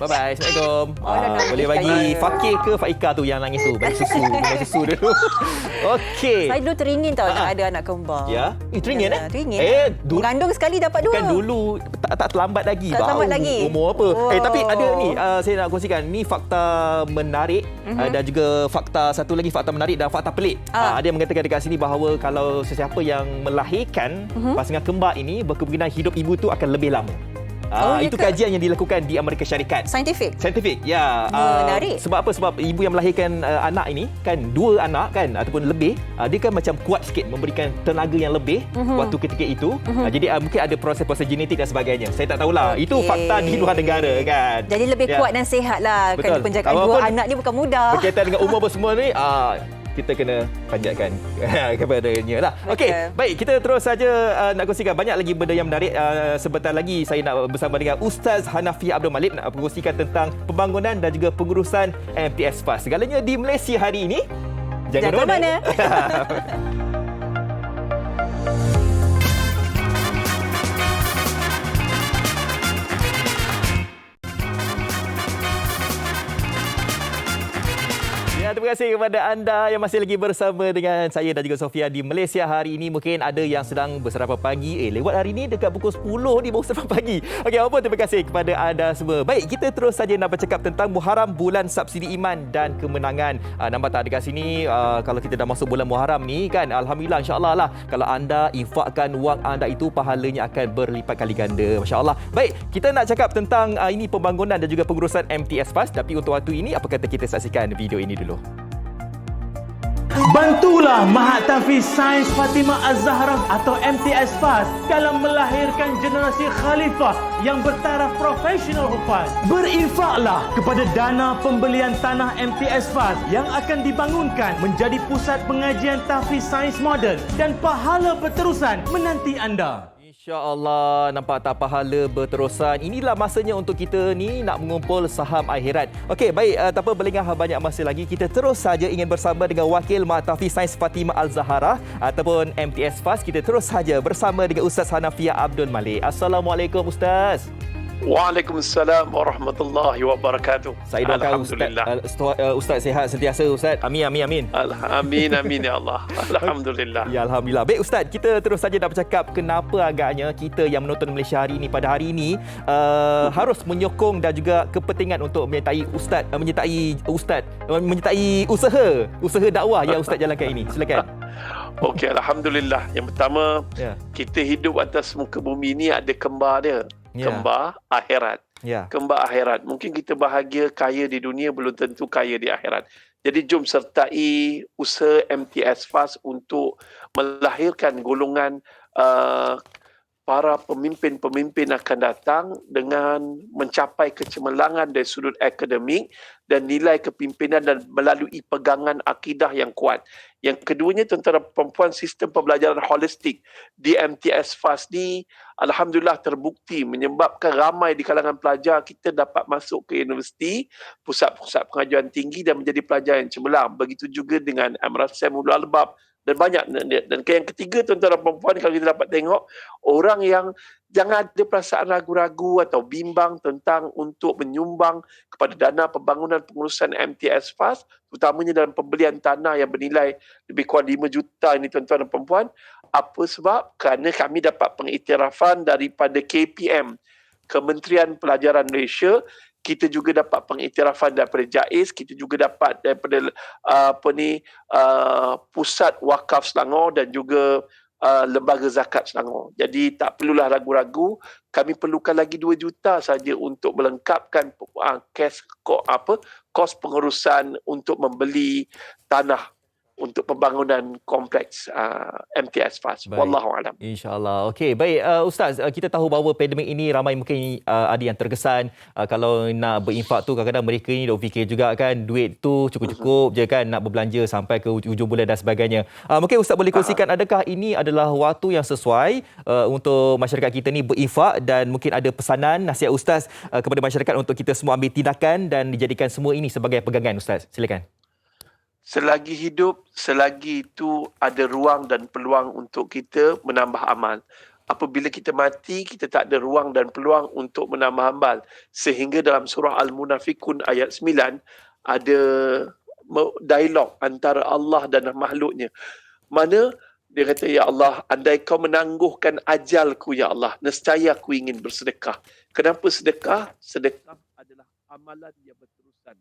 [SPEAKER 2] Bye-bye. Assalamualaikum. Boleh bagi Fakir ke Faika tu yang nangis tu? Bagi susu dulu. Okey.
[SPEAKER 3] Saya dulu teringin tau nak ada anak kembar.
[SPEAKER 2] Ya? Teringin
[SPEAKER 3] Teringin.
[SPEAKER 2] Mengandung
[SPEAKER 3] sekali dapat 2.
[SPEAKER 2] Bukan dulu. Tak terlambat lagi.
[SPEAKER 3] Tak terlambat lagi.
[SPEAKER 2] Umur apa. Tapi ada ni, saya nak kongsikan. Ni fakta menarik dan juga satu lagi fakta menarik dan fakta pelik. Ada yang mengatakan dekat sini bahawa kalau sesiapa yang melahirkan pasangan kembar ini, berkemungkinan hidup ibu tu akan lebih lama. Itu kajian yang dilakukan di Amerika Syarikat.
[SPEAKER 3] Saintifik,
[SPEAKER 2] ya.
[SPEAKER 3] Menarik.
[SPEAKER 2] Sebab apa? Sebab ibu yang melahirkan anak ini kan, 2 anak kan ataupun lebih, dia kan macam kuat sikit, memberikan tenaga yang lebih waktu ketika itu. Jadi mungkin ada proses-proses genetik dan sebagainya. Saya tak tahulah. Itu fakta di luar negara kan.
[SPEAKER 3] Jadi lebih kuat dan sihat lah. Kerana penjagaan 2 anak ni bukan mudah.
[SPEAKER 2] Berkaitan dengan umur apa semua ni, kita kena panjatkan kepadanya lah. Okey, baik, kita terus saja nak kongsikan banyak lagi benda yang menarik. Sebentar lagi saya nak bersama dengan Ustaz Hanafiah Abdul Malik nak kongsikan tentang pembangunan dan juga pengurusan MTS PAS. Segalanya di Malaysia hari ini. Jangan ke mana. Terima kasih kepada anda yang masih lagi bersama dengan saya dan juga Sofia di Malaysia hari ini. Mungkin ada yang sedang bersarapan pagi. Lewat hari ini dekat pukul 10 ni baru sarapan pagi. Okey, apa terima kasih kepada anda semua. Baik, kita terus saja nak bercakap tentang Muharram, bulan subsidi iman dan kemenangan. Nampak tak dekat sini, kalau kita dah masuk bulan Muharram ni kan, alhamdulillah, insya-Allah lah, kalau anda infakkan wang anda itu, pahalanya akan berlipat kali ganda, masya-Allah. Baik, kita nak cakap tentang ini pembangunan dan juga pengurusan MTS PAS, tapi untuk waktu ini apa kata kita saksikan video ini dulu.
[SPEAKER 11] Bantulah Mahat Tahfiz Sains Fatimah Az-Zahra atau MTS PAS dalam melahirkan generasi khalifah yang bertaraf profesional hufaz. Berinfaklah kepada dana pembelian tanah MTS PAS yang akan dibangunkan menjadi pusat pengajian tahfiz sains moden, dan pahala berterusan menanti anda.
[SPEAKER 2] InsyaAllah, nampak tak pahala berterusan. Inilah masanya untuk kita ni nak mengumpul saham akhirat. Okey, baik, tanpa berlengah banyak masa lagi, kita terus saja ingin bersama dengan Wakil Mahat Tahfiz Sains Fatimah Al-Zahra ataupun MTS PAS. Kita terus saja bersama dengan Ustaz Hanafiah Abdul Malik. Assalamualaikum Ustaz.
[SPEAKER 12] Waalaikumsalam warahmatullahi wabarakatuh.
[SPEAKER 2] Saya doakan Ustaz sihat sentiasa Ustaz. Amin.
[SPEAKER 12] Amin ya Allah. Alhamdulillah.
[SPEAKER 2] Ya, alhamdulillah. Baik Ustaz, kita terus saja nak bercakap kenapa agaknya kita yang menonton Malaysia hari ini pada hari ini harus menyokong dan juga kepentingan untuk menyertai usaha dakwah yang Ustaz jalankan ini. Silakan.
[SPEAKER 12] Okey, Alhamdulillah. Yang pertama,
[SPEAKER 2] Ya.
[SPEAKER 12] kita hidup atas muka bumi ni ada kembar dia.
[SPEAKER 2] Ya.
[SPEAKER 12] Kembar akhirat.
[SPEAKER 2] Ya.
[SPEAKER 12] Kembar akhirat. Mungkin kita bahagia, kaya di dunia, belum tentu kaya di akhirat. Jadi jom sertai usaha MTS Fast untuk melahirkan golongan para pemimpin-pemimpin akan datang dengan mencapai kecemerlangan dari sudut akademik dan nilai kepimpinan dan melalui pegangan akidah yang kuat. Yang keduanya, tuan-tuan dan perempuan, sistem pembelajaran holistik di MTS Fast ni alhamdulillah terbukti menyebabkan ramai di kalangan pelajar kita dapat masuk ke universiti, pusat-pusat pengajuan tinggi dan menjadi pelajar yang cemerlang. Begitu juga dengan Madrasah Ulul Albab dan banyak. Dan yang ketiga, tuan-tuan dan perempuan, kalau kita dapat tengok orang yang jangan ada perasaan ragu-ragu atau bimbang tentang untuk menyumbang kepada dana pembangunan pengurusan MTS Fast, terutamanya dalam pembelian tanah yang bernilai lebih kurang 5 juta ini, tuan-tuan dan perempuan. Apa sebab? Kerana kami dapat pengiktirafan daripada KPM, Kementerian Pelajaran Malaysia. Kita juga dapat pengiktirafan daripada JAIS, kita juga dapat daripada Pusat Wakaf Selangor dan juga Lembaga Zakat Selangor. Jadi tak perlulah ragu-ragu, kami perlukan lagi 2 juta saja untuk melengkapkan kos pengurusan untuk membeli tanah untuk pembangunan kompleks MTS Fast. Wallahu alam.
[SPEAKER 2] InsyaAllah. Okey, baik Ustaz, kita tahu bahawa pandemik ini ramai mungkin ada yang terkesan kalau nak berinfak tu kadang-kadang mereka ni dok fikir juga kan duit tu cukup-cukup je kan nak berbelanja sampai ke hujung bulan dan sebagainya. Mungkin Ustaz boleh kongsikan adakah ini adalah waktu yang sesuai untuk masyarakat kita ni berinfak dan mungkin ada pesanan nasihat Ustaz kepada masyarakat untuk kita semua ambil tindakan dan dijadikan semua ini sebagai pegangan Ustaz. Silakan.
[SPEAKER 12] Selagi hidup, selagi itu ada ruang dan peluang untuk kita menambah amal. Apabila kita mati, kita tak ada ruang dan peluang untuk menambah amal. Sehingga dalam surah Al-Munafikun ayat 9, ada dialog antara Allah dan makhluknya. Mana dia kata, Ya Allah, andai kau menangguhkan ajalku, Ya Allah, nescaya aku ingin bersedekah. Kenapa sedekah? Sedekah adalah amalan yang berterusan.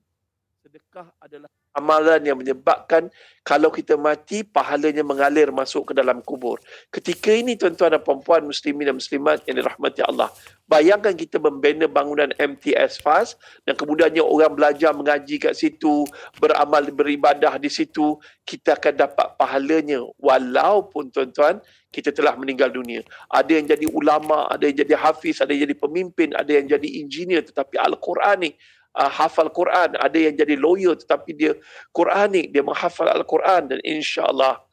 [SPEAKER 12] Sedekah adalah amalan yang menyebabkan kalau kita mati, pahalanya mengalir masuk ke dalam kubur. Ketika ini, tuan-tuan dan perempuan, muslimin dan muslimat yang dirahmati Allah, bayangkan kita membina bangunan MTS Fast dan kemudiannya orang belajar mengaji kat situ, beramal, beribadah di situ, kita akan dapat pahalanya walaupun, tuan-tuan, kita telah meninggal dunia. Ada yang jadi ulama, ada yang jadi hafiz, ada yang jadi pemimpin, ada yang jadi engineer, tetapi Al-Quran ni hafal Quran, ada yang jadi lawyer tetapi dia Quranik, dia menghafal Al-Quran dan insya-Allah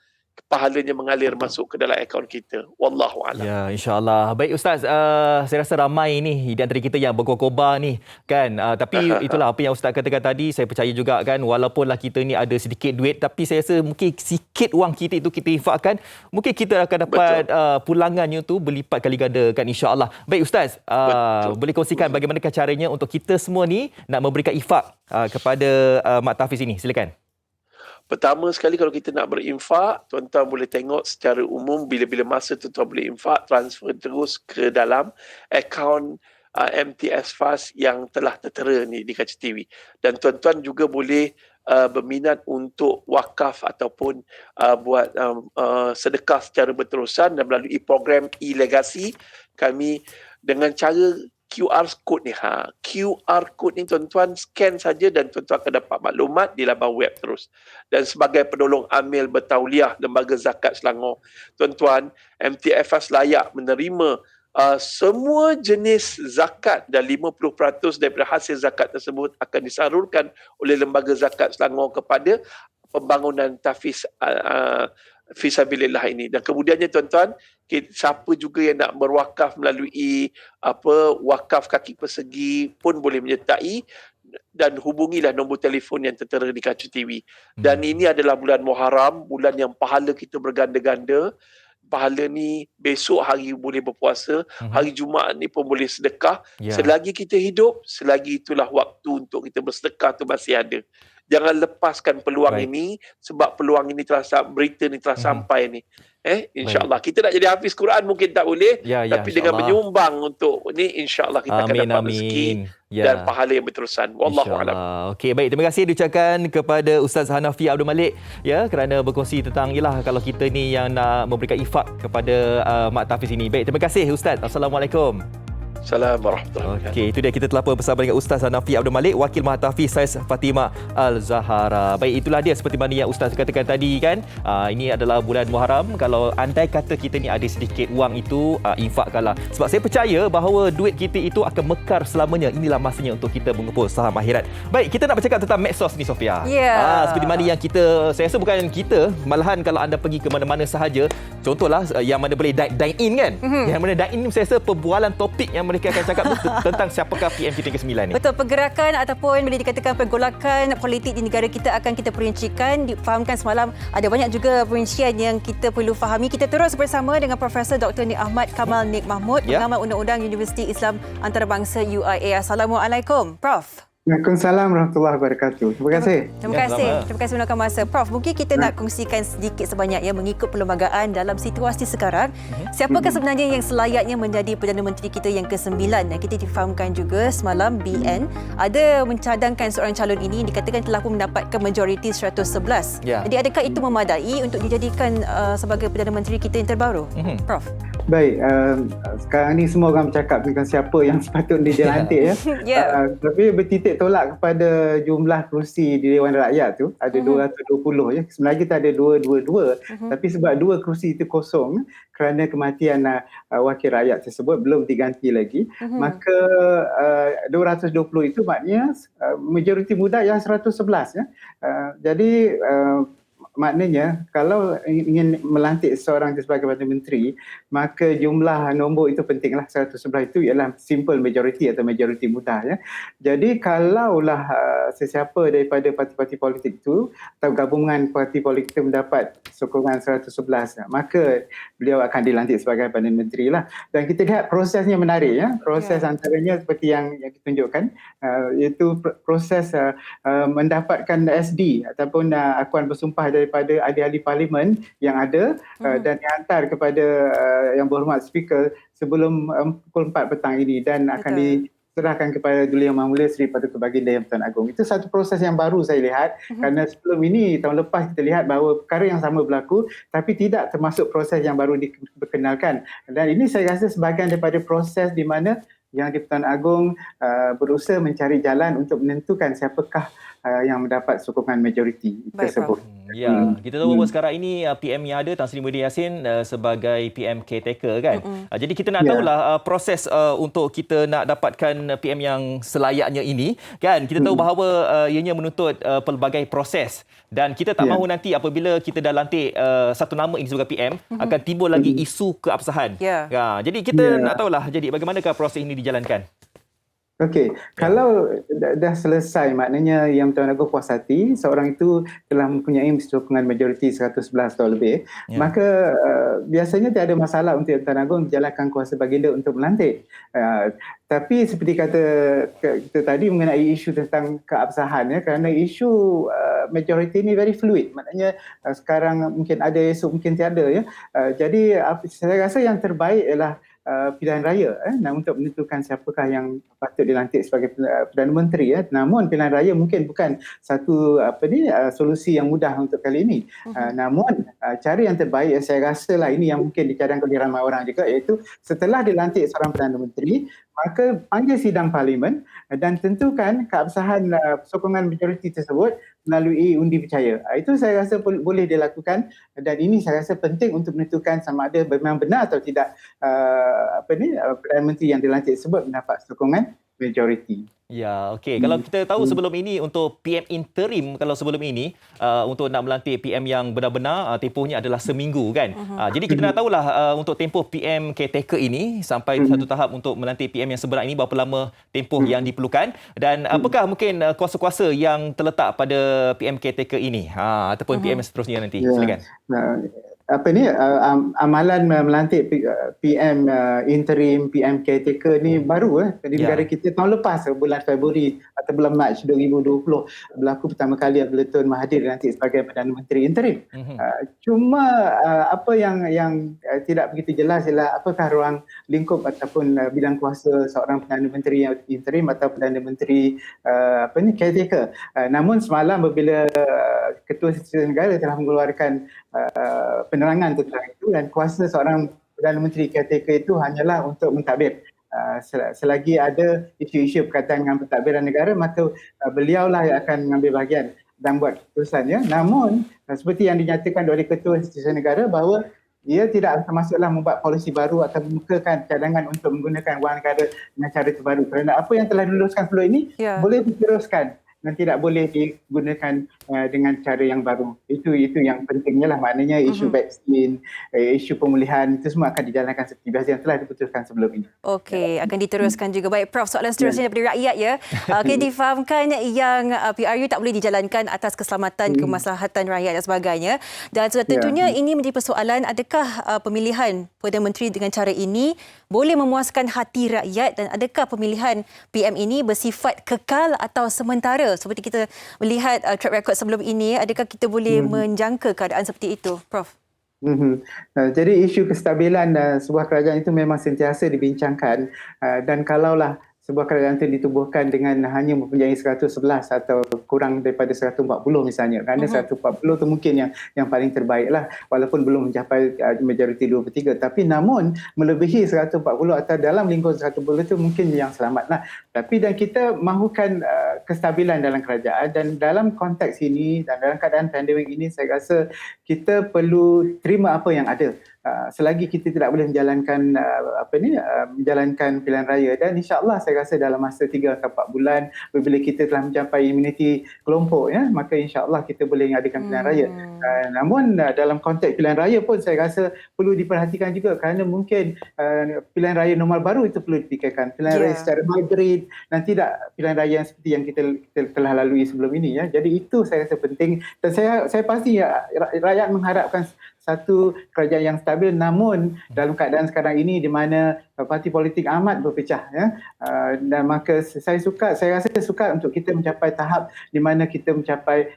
[SPEAKER 12] pahalanya mengalir masuk ke dalam akaun kita. Wallahu a'lam.
[SPEAKER 2] Ya, insya-Allah. Baik Ustaz, saya rasa ramai ni di antara kita yang berkobar ni kan. Tapi itulah apa yang Ustaz katakan tadi, saya percaya juga kan, walaupunlah kita ni ada sedikit duit tapi saya rasa mungkin sikit wang kita itu kita infakkan, mungkin kita akan dapat pulangannya tu berlipat kali ganda kan insya-Allah. Baik Ustaz, boleh kongsikan bagaimanakah caranya untuk kita semua ni nak memberikan infak kepada Mak Tafiz ini? Silakan.
[SPEAKER 12] Pertama sekali, kalau kita nak berinfak, tuan-tuan boleh tengok secara umum bila-bila masa tuan-tuan boleh infak, transfer terus ke dalam akaun MTS Fast yang telah tertera ni di kaca TV. Dan tuan-tuan juga boleh berminat untuk wakaf ataupun buat sedekah secara berterusan dan melalui program e-legasi kami dengan cara QR code ni. QR code ni tuan-tuan scan saja dan tuan-tuan akan dapat maklumat di laman web terus. Dan sebagai penolong amil bertauliah Lembaga Zakat Selangor, tuan-tuan, MTFS layak menerima semua jenis zakat dan 50% daripada hasil zakat tersebut akan disalurkan oleh Lembaga Zakat Selangor kepada pembangunan tahfiz fisabilillah ini. Dan kemudiannya tuan-tuan, siapa juga yang nak berwakaf melalui wakaf kaki persegi pun boleh menyertai dan hubungilah nombor telefon yang tertera di kaca TV. Dan ini adalah bulan Muharram, bulan yang pahala kita berganda-ganda. Pahala ni besok hari boleh berpuasa, hari Jumaat ni pun boleh sedekah. Selagi kita hidup, selagi itulah waktu untuk kita bersedekah tu masih ada. Jangan lepaskan peluang ini, sebab peluang ini berita ni telah sampai ni. InsyaAllah. Kita nak jadi hafiz Quran mungkin tak boleh, tapi dengan menyumbang untuk ni, insyaAllah kita akan dapat rezeki dan pahala yang berterusan. Wallahualam.
[SPEAKER 2] Okey, baik. Terima kasih diucapkan kepada Ustaz Hanafi Abdul Malik kerana berkongsi tentang kalau kita ni yang nak memberikan infak kepada mak tahfiz ini. Baik, terima kasih Ustaz. Assalamualaikum.
[SPEAKER 12] Assalamualaikum warahmatullahi wabarakatuh.
[SPEAKER 2] Okey, itu dia kita telah bersama dengan Ustaz Hanafi Abdul Malik, Wakil Mahatahfiz Saiz Fatimah Al-Zahara. Baik, itulah dia seperti mana yang Ustaz katakan tadi kan. Ini adalah bulan Muharram. Kalau andai kata kita ni ada sedikit wang itu, infakkanlah. Sebab saya percaya bahawa duit kita itu akan mekar selamanya. Inilah masanya untuk kita mengumpul saham akhirat. Baik, kita nak bercakap tentang medsos ni, Sofia. Seperti mana yang saya rasa bukan kita, malahan kalau anda pergi ke mana-mana sahaja, contohlah yang mana boleh dine in kan. Yang mana dine in ni saya rasa perbualan topik yang mereka akan cakap tentang siapakah PM kita ke-9 ni.
[SPEAKER 3] Betul, pergerakan ataupun boleh dikatakan pergolakan politik di negara kita akan kita perincikan. Difahamkan semalam ada banyak juga perincian yang kita perlu fahami. Kita terus bersama dengan Profesor Dr. Nik Ahmad Kamal Nik Mahmud, pengamat undang-undang Universiti Islam Antarabangsa UIA. Assalamualaikum, Prof.
[SPEAKER 13] Waalaikumsalam warahmatullahi wabarakatuh. Terima kasih.
[SPEAKER 3] Terima kasih meluangkan masa. Prof, mungkin kita nak kongsikan sedikit sebanyak mengikut perlembagaan dalam situasi sekarang. Siapakah sebenarnya yang selayaknya menjadi Perdana Menteri kita yang ke-9? Dan kita difahamkan juga semalam BN ada mencadangkan seorang calon ini dikatakan telah pun mendapatkan majoriti 111. Jadi adakah itu memadai untuk dijadikan sebagai Perdana Menteri kita yang terbaru? Prof.
[SPEAKER 13] Baik, sekarang ni semua orang bercakap tentang siapa yang sepatutnya dilantik tapi bertitik tolak kepada jumlah kerusi di Dewan Rakyat tu ada 220 Sebenarnya kita ada 222 tapi sebab 2 kerusi itu kosong kerana kematian wakil rakyat tersebut belum diganti lagi, maka 220 itu maknanya majoriti muda yang 111 jadi maknanya kalau ingin melantik seseorang sebagai Perdana Menteri, maka jumlah nombor itu pentinglah. 111 itu ialah simple majority atau majority mudah. Jadi kalaulah sesiapa daripada parti-parti politik itu atau gabungan parti politik itu mendapat sokongan 111, maka beliau akan dilantik sebagai Perdana Menteri lah. Dan kita lihat prosesnya menarik. Proses antaranya seperti yang ditunjukkan, iaitu proses mendapatkan SD ataupun akuan bersumpah daripada ahli-ahli parlimen yang ada dan dihantar kepada yang berhormat speaker sebelum pukul 4 petang ini dan akan diserahkan kepada Duli Yang Mahmulia Seri Paduka Baginda Yang Pertuan Agong. Itu satu proses yang baru saya lihat kerana sebelum ini tahun lepas kita lihat bahawa perkara yang sama berlaku tapi tidak termasuk proses yang baru diperkenalkan. Dan ini saya rasa sebahagian daripada proses di mana Yang di-Pertuan Agong berusaha mencari jalan untuk menentukan siapakah yang mendapat sokongan majoriti tersebut.
[SPEAKER 2] Kita tahu bahawa sekarang ini PM yang ada Tan Sri Muhyiddin Yassin sebagai PM caretaker kan. Jadi kita nak tahulah proses untuk kita nak dapatkan PM yang selayaknya ini kan. Kita tahu bahawa ianya menuntut pelbagai proses dan kita tak mahu nanti apabila kita dah lantik satu nama ini sebagai PM akan timbul lagi isu keabsahan. Jadi kita nak tahulah jadi bagaimanakah proses ini dijalankan.
[SPEAKER 13] Okey, kalau dah selesai maknanya Yang Pertuan Agong puas hati seorang itu telah mempunyai sokongan majoriti 111 atau lebih, maka biasanya tiada masalah untuk Yang Pertuan Agong menjalankan kuasa baginda untuk melantik. Tapi seperti kata kita tadi mengenai isu tentang keabsahan kerana isu majoriti ini very fluid, maknanya sekarang mungkin ada, esok mungkin tiada jadi saya rasa yang terbaik ialah pilihan raya untuk menentukan siapakah yang patut dilantik sebagai Perdana Menteri. Namun pilihan raya mungkin bukan satu solusi yang mudah untuk kali ini. Namun cara yang terbaik saya rasalah ini yang mungkin dicadangkan oleh ramai orang juga, iaitu setelah dilantik seorang Perdana Menteri, maka panggil sidang parlimen dan tentukan keabsahan sokongan majoriti tersebut melalui undi percaya. Itu saya rasa boleh dilakukan dan ini saya rasa penting untuk menentukan sama ada memang benar atau tidak Perdana Menteri yang dilantik tersebut mendapat sokongan majoriti.
[SPEAKER 2] Okey. Kalau kita tahu sebelum ini untuk PM interim, kalau sebelum ini untuk nak melantik PM yang benar-benar tempohnya adalah seminggu kan. Jadi kita nak tahulah untuk tempoh PM caretaker ini sampai satu tahap untuk melantik PM yang sebenar ini berapa lama tempoh yang diperlukan dan apakah mungkin kuasa-kuasa yang terletak pada PM caretaker ini ataupun PM yang seterusnya nanti. Silakan.
[SPEAKER 13] amalan melantik PM interim, PM caretaker ni baru di negara kita tahun lepas, bulan Februari atau bulan Mac 2020 berlaku pertama kali bila Tun Mahathir dilantik sebagai Perdana Menteri interim. Cuma apa yang tidak begitu jelas ialah apakah ruang lingkup ataupun bidang kuasa seorang Perdana Menteri yang interim atau Perdana Menteri caretaker. Namun semalam apabila Ketua Setiausaha Negara telah mengeluarkan penerangan tentang itu, dan kuasa seorang Perdana Menteri caretaker itu hanyalah untuk mentadbir. Selagi ada isu-isu berkaitan dengan pentadbiran negara, maka beliaulah yang akan mengambil bahagian dan buat keputusan. Namun seperti yang dinyatakan oleh Ketua Setiausaha Negara bahawa ia tidak termasuklah membuat polisi baru atau membukakan cadangan untuk menggunakan wang negara dengan cara terbaru, kerana apa yang telah diluluskan sebelum ini boleh diteruskan dan tidak boleh digunakan dengan cara yang baru. Itu yang pentingnya lah, maknanya isu vaksin, isu pemulihan itu semua akan dijalankan seperti biasa yang telah diputuskan sebelum ini.
[SPEAKER 3] Okey, akan diteruskan juga. Baik Prof, soalan seterusnya daripada rakyat ya. Okey, difahamkan yang PRU tak boleh dijalankan atas keselamatan, kemaslahatan rakyat dan sebagainya. Dan tentunya ini menjadi persoalan, adakah pemilihan Perdana Menteri dengan cara ini boleh memuaskan hati rakyat, dan adakah pemilihan PM ini bersifat kekal atau sementara? Seperti kita melihat track record sebelum ini, adakah kita boleh menjangka keadaan seperti itu, Prof?
[SPEAKER 13] Jadi isu kestabilan sebuah kerajaan itu memang sentiasa dibincangkan, dan kalaulah sebuah kerajaan itu ditubuhkan dengan hanya mempunyai 111 atau kurang daripada 140 misalnya, kerana 140 itu mungkin yang paling terbaik lah, walaupun belum mencapai majoriti 2/3, tapi namun melebihi 140 atau dalam lingkungan 140 itu mungkin yang selamat lah. Tapi dan kita mahukan kestabilan dalam kerajaan, dan dalam konteks ini dan dalam keadaan pandemik ini, saya rasa kita perlu terima apa yang ada. Selagi kita tidak boleh menjalankan menjalankan pilihan raya, dan insya-Allah saya rasa dalam masa 3 atau 4 bulan apabila kita telah mencapai imuniti kelompok, maka insya-Allah kita boleh mengadakan pilihan raya. Namun dalam konteks pilihan raya pun saya rasa perlu diperhatikan juga, kerana mungkin pilihan raya normal baru itu perlu dipikirkan, pilihan raya secara hybrid, dan tidak pilihan raya yang seperti yang kita telah lalui sebelum ini. Jadi itu saya rasa penting, dan saya pasti rakyat mengharapkan satu kerajaan yang stabil. Namun dalam keadaan sekarang ini di mana parti politik amat berpecah, dan maka saya rasa suka untuk kita mencapai tahap di mana kita mencapai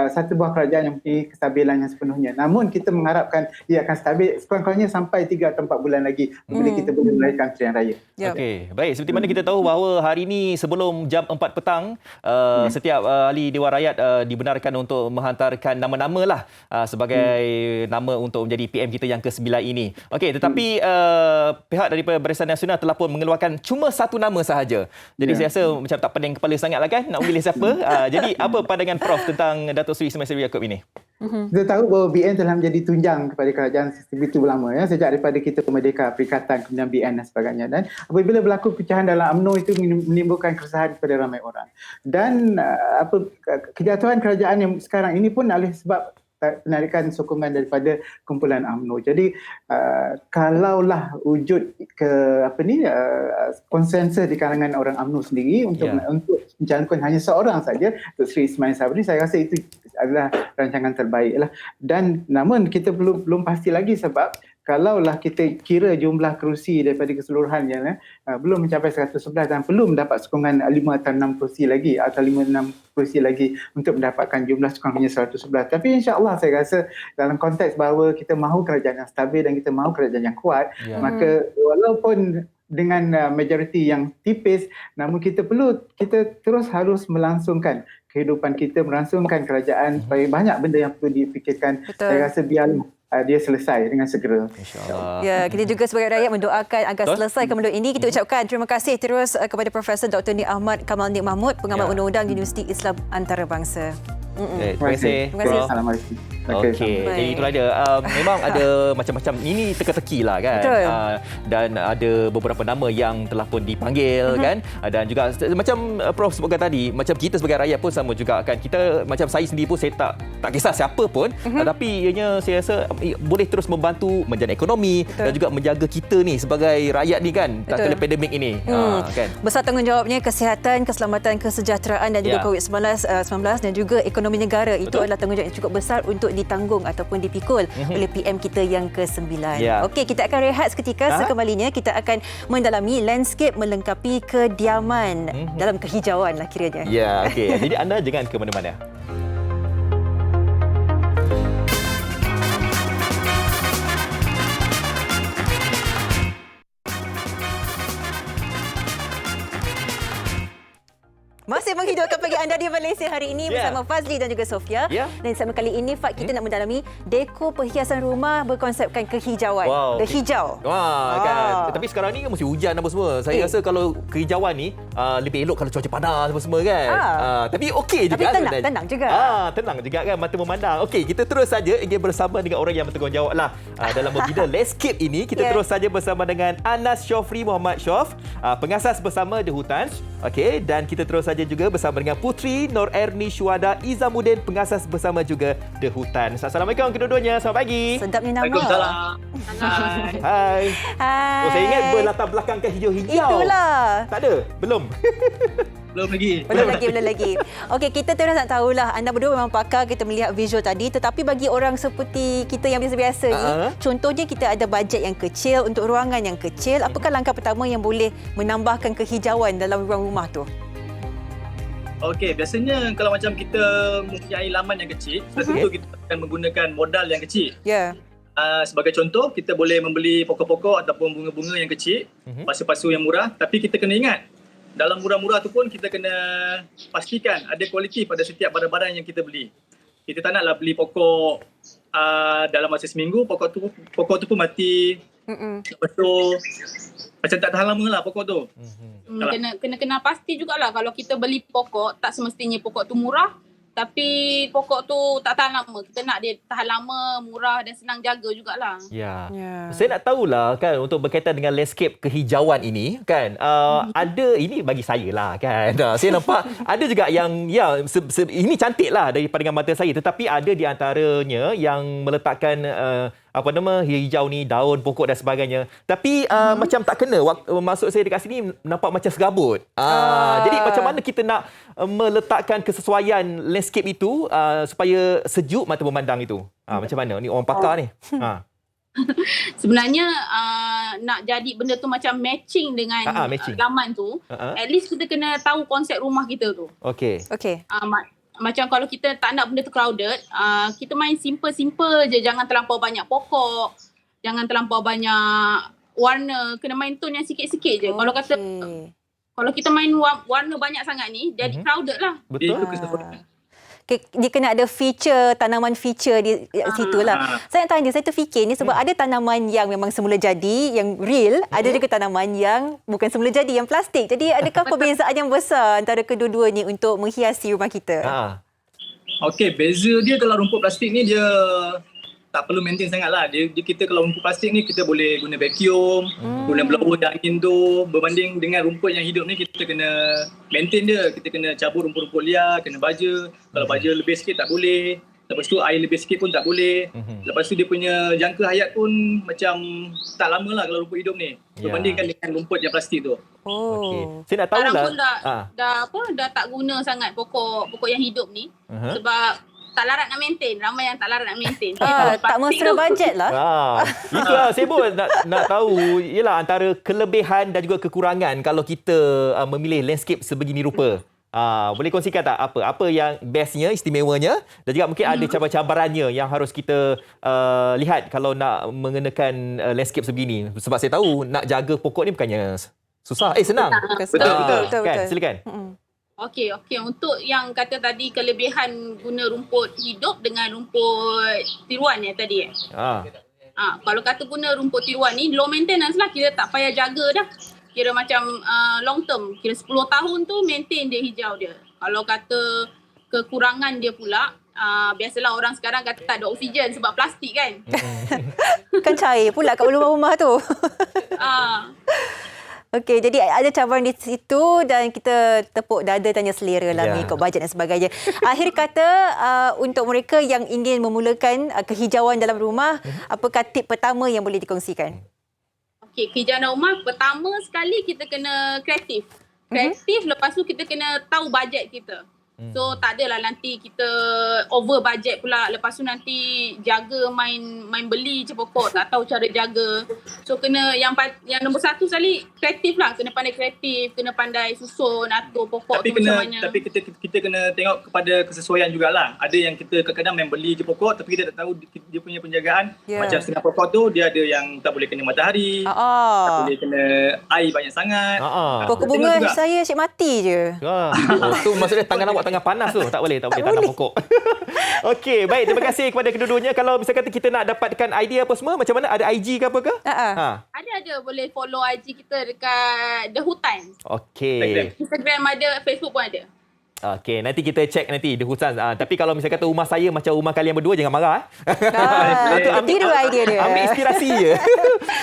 [SPEAKER 13] satu buah kerajaan yang mempunyai kestabilan yang sepenuhnya. Namun kita mengharapkan ia akan stabil sekurang-kurangnya sampai 3 atau 4 bulan lagi bila kita boleh melahirkan pilihan raya.
[SPEAKER 2] Okey, baik, seperti mana kita tahu bahawa hari ini sebelum jam 4 petang setiap ahli Dewan Rakyat dibenarkan untuk menghantarkan nama-nama lah sebagai nama untuk menjadi PM kita yang ke-9 ini. Okey, tetapi pihak daripada Barisan Nasional telah pun mengeluarkan cuma satu nama sahaja. Jadi saya rasa macam tak pening kepala sangatlah kan nak memilih siapa. Jadi apa pandangan Prof tentang Datuk Seri Ismail Sabri Yaakob ini?
[SPEAKER 13] Kita tahu bahawa BN telah menjadi tunjang kepada kerajaan begitu lama, sejak daripada kita merdeka, perikatan, kemudian BN dan sebagainya. Dan apabila berlaku pecahan dalam UMNO itu menimbulkan keresahan kepada ramai orang. Dan kejatuhan kerajaan yang sekarang ini pun oleh sebab penarikan sokongan daripada kumpulan UMNO. Jadi kalaulah wujud konsensus di kalangan orang UMNO sendiri untuk mencalonkan hanya seorang saja, Dr. Seri Ismail Sabri, saya rasa itu adalah rancangan terbaik lah. Dan namun kita belum pasti lagi, sebab kalaulah kita kira jumlah kerusi daripada keseluruhannya belum mencapai 111 dan belum mendapat sokongan 5 atau 6 kerusi lagi atau 5-6 kerusi lagi untuk mendapatkan jumlah sokongannya 111. Tapi insya-Allah saya rasa dalam konteks bahawa kita mahu kerajaan yang stabil dan kita mahu kerajaan yang kuat, maka walaupun dengan majoriti yang tipis, namun kita terus harus melangsungkan kehidupan kita, melangsungkan kerajaan, supaya banyak benda yang perlu dipikirkan. Saya rasa biar dia selesai dengan segera.
[SPEAKER 2] InsyaAllah.
[SPEAKER 3] Ya, kita juga sebagai rakyat mendoakan agar selesai benda ini. Kita ucapkan terima kasih terus kepada Profesor Dr. Nik Ahmad Kamal Nik Mahmud, pengamat undang-undang Universiti Islam Antarabangsa.
[SPEAKER 2] Terima kasih.
[SPEAKER 13] Assalamualaikum.
[SPEAKER 2] Okey, jadi itulah dia. Memang ada macam-macam, ini teka-teki lah kan. Dan ada beberapa nama yang telah pun dipanggil kan. Dan juga macam Prof sebutkan tadi, macam kita sebagai rakyat pun sama juga kan. Kita macam saya sendiri pun saya tak kisah siapa pun, tapi ianya saya rasa boleh terus membantu menjana ekonomi dan juga menjaga kita ni sebagai rakyat ni kan tak kena pandemik ini. Kan.
[SPEAKER 3] Besar tanggungjawabnya kesihatan, keselamatan, kesejahteraan dan juga COVID-19 dan juga ekonomi ekonomi negara. Itu adalah tanggungjawab yang cukup besar untuk ditanggung ataupun dipikul oleh PM kita yang ke-9. Okey, kita akan rehat seketika. Sekembalinya kita akan mendalami landscape melengkapi kediaman dalam kehijauan lah kiranya.
[SPEAKER 2] Ya, okey. Jadi anda jangan ke mana-mana.
[SPEAKER 3] Masih menghidupkan pagi anda di Malaysia hari ini bersama Fazli dan juga Sofia. Dan segmen kali ini kita nak mendalami dekor perhiasan rumah berkonsepkan kehijauan. The hijau.
[SPEAKER 2] Kan. Tapi sekarang ni kan mesti hujan apa semua. Saya rasa kalau kehijauan ni lebih elok kalau cuaca panas apa semua kan. Tapi okey juga.
[SPEAKER 3] Tapi tenang juga.
[SPEAKER 2] Tenang juga kan mata memandang. Okey, kita terus saja ingin bersama dengan orang yang bertanggungjawab lah dalam membina landscape ini. Kita terus saja bersama dengan Anas Syofri Muhammad Syof, pengasas bersama The Hutans. Okey, dan kita terus saja juga bersama dengan Putri Nur Erni Syuhada Izamuddin, pengasas bersama juga The Hutans. Assalamualaikum kedua-duanya. Selamat pagi.
[SPEAKER 3] Sedapnya nama.
[SPEAKER 6] Waalaikumsalam.
[SPEAKER 2] Hai.
[SPEAKER 3] Hai.
[SPEAKER 2] Oh, saya ingat berlatar belakangkan hijau-hijau.
[SPEAKER 3] Itulah.
[SPEAKER 2] Tak ada? Belum?
[SPEAKER 6] Belum lagi.
[SPEAKER 3] Belum lagi. Okey, kita terus nak tahulah, anda berdua memang pakar, kita melihat visual tadi, tetapi bagi orang seperti kita yang biasa-biasa ni, contohnya kita ada bajet yang kecil untuk ruangan yang kecil, apakah langkah pertama yang boleh menambahkan kehijauan dalam ruang rumah tu?
[SPEAKER 14] Okey, biasanya kalau macam kita mempunyai laman yang kecil, tentu kita akan menggunakan modal yang kecil. Sebagai contoh, kita boleh membeli pokok-pokok ataupun bunga-bunga yang kecil, pasu-pasu yang murah, tapi kita kena ingat, dalam murah-murah tu pun kita kena pastikan ada kualiti pada setiap barang-barang yang kita beli. Kita tak naklah beli pokok dalam masa seminggu, pokok tu pun mati. Lepas tu macam tak tahan lama lah pokok tu.
[SPEAKER 15] Kena pasti jugalah kalau kita beli pokok, tak semestinya pokok tu murah, tapi pokok tu tak tahan lama. Kita nak dia tahan lama, murah dan senang jaga jugalah.
[SPEAKER 2] Saya nak tahulah kan, untuk berkaitan dengan landscape kehijauan ini kan, ada, ini bagi saya lah kan, saya nampak ada juga yang ini cantik lah daripada dengan mata saya, tetapi ada di antaranya yang meletakkan hijau ni, daun pokok dan sebagainya, tapi macam tak kena. Maksud saya dekat sini nampak macam serabut. Jadi macam mana kita nak meletakkan kesesuaian landscape itu supaya sejuk mata memandang itu? Macam mana? Ni orang pakar ni.
[SPEAKER 15] Sebenarnya nak jadi benda tu macam matching dengan laman tu, at least kita kena tahu konsep rumah kita tu.
[SPEAKER 2] Okey.
[SPEAKER 15] Macam kalau kita tak nak benda tu crowded, kita main simple-simple je. Jangan terlampau banyak pokok, jangan terlampau banyak warna. Kena main tone yang sikit-sikit je. Kalau kita main warna banyak sangat ni, jadi crowded lah.
[SPEAKER 2] Betul.
[SPEAKER 3] Dia kena ada tanaman feature di situ lah. Saya nak tanya, saya terfikir ni sebab ada tanaman yang memang semula jadi, yang real, ada juga tanaman yang bukan semula jadi, yang plastik. Jadi adakah perbezaan yang besar antara kedua-dua ni untuk menghiasi rumah kita?
[SPEAKER 14] Okey, beza dia kalau rumput plastik ni dia tak perlu maintain sangat lah. Kita kalau rumput plastik ni kita boleh guna vacuum, guna blower dan angin tu. Berbanding dengan rumput yang hidup ni, kita kena maintain dia. Kita kena cabut rumput-rumput liar, kena baja. Kalau baja lebih sikit tak boleh. Lepas tu air lebih sikit pun tak boleh. Lepas tu dia punya jangka hayat pun macam tak lama lah kalau rumput hidup ni. Berbandingkan dengan rumput yang plastik tu.
[SPEAKER 2] Saya nak tahu lah.
[SPEAKER 15] Sekarang pun dah tak guna sangat pokok yang hidup ni. Sebab tak larat nak maintain. Ramai yang tak larat nak maintain.
[SPEAKER 3] Tak mesra bajet lah.
[SPEAKER 2] Itulah saya pun nak tahu, ialah antara kelebihan dan juga kekurangan kalau kita memilih landscape sebegini rupa. Boleh kongsikan tak apa yang bestnya, istimewanya, dan juga mungkin ada cabaran-cabarannya yang harus kita lihat kalau nak mengenakan landscape sebegini. Sebab saya tahu nak jaga pokok ni bukannya susah. Senang.
[SPEAKER 15] Betul.
[SPEAKER 2] Kan? Silakan.
[SPEAKER 15] Okey. Untuk yang kata tadi kelebihan guna rumput hidup dengan rumput tiruan tadi. Kalau kata guna rumput tiruan ni low maintenance lah, kita tak payah jaga dah. Kira macam long term, kira 10 tahun tu maintain dia hijau dia. Kalau kata kekurangan dia pula, biasalah orang sekarang kata tak ada oksigen sebab plastik kan.
[SPEAKER 3] Kan cair pula kat rumah tu. Okey, jadi ada cabaran di situ dan kita tepuk dada tanya selera lah mengikut bajet dan sebagainya. Akhir kata, untuk mereka yang ingin memulakan kehijauan dalam rumah, apakah tip pertama yang boleh dikongsikan?
[SPEAKER 15] Okey, kehijauan rumah pertama sekali kita kena kreatif. Lepas tu kita kena tahu bajet kita. So tak adalah nanti kita over budget pula. Lepas tu nanti jaga main beli je pokok, tak tahu cara jaga. So kena yang nombor satu sekali kreatif lah. Kena pandai kreatif, kena pandai susun, atur pokok tu macam mana.
[SPEAKER 14] Tapi kita kena tengok kepada kesesuaian jugalah. Ada yang kita kadang-kadang main beli je pokok tapi kita tak tahu dia punya penjagaan. Macam setengah pokok tu dia ada yang tak boleh kena matahari, tak boleh kena air banyak sangat.
[SPEAKER 3] Pokok bunga saya asyik mati je.
[SPEAKER 2] Tu maksudnya tangan awak tengah panas tu. Tak boleh tanam pokok. Okey, baik. Terima kasih kepada kedua-duanya. Kalau misalkan kita nak dapatkan idea apa semua, macam mana? Ada IG ke apa ke?
[SPEAKER 15] Ada. Boleh follow IG kita dekat The Hutan.
[SPEAKER 2] Okey.
[SPEAKER 15] Instagram ada, Facebook pun ada.
[SPEAKER 2] Okey, nanti kita check nanti The Hutan. Tapi kalau misalkan kata rumah saya macam rumah kalian berdua, jangan marah.
[SPEAKER 3] Tiru idea dia.
[SPEAKER 2] Ambil inspirasi je.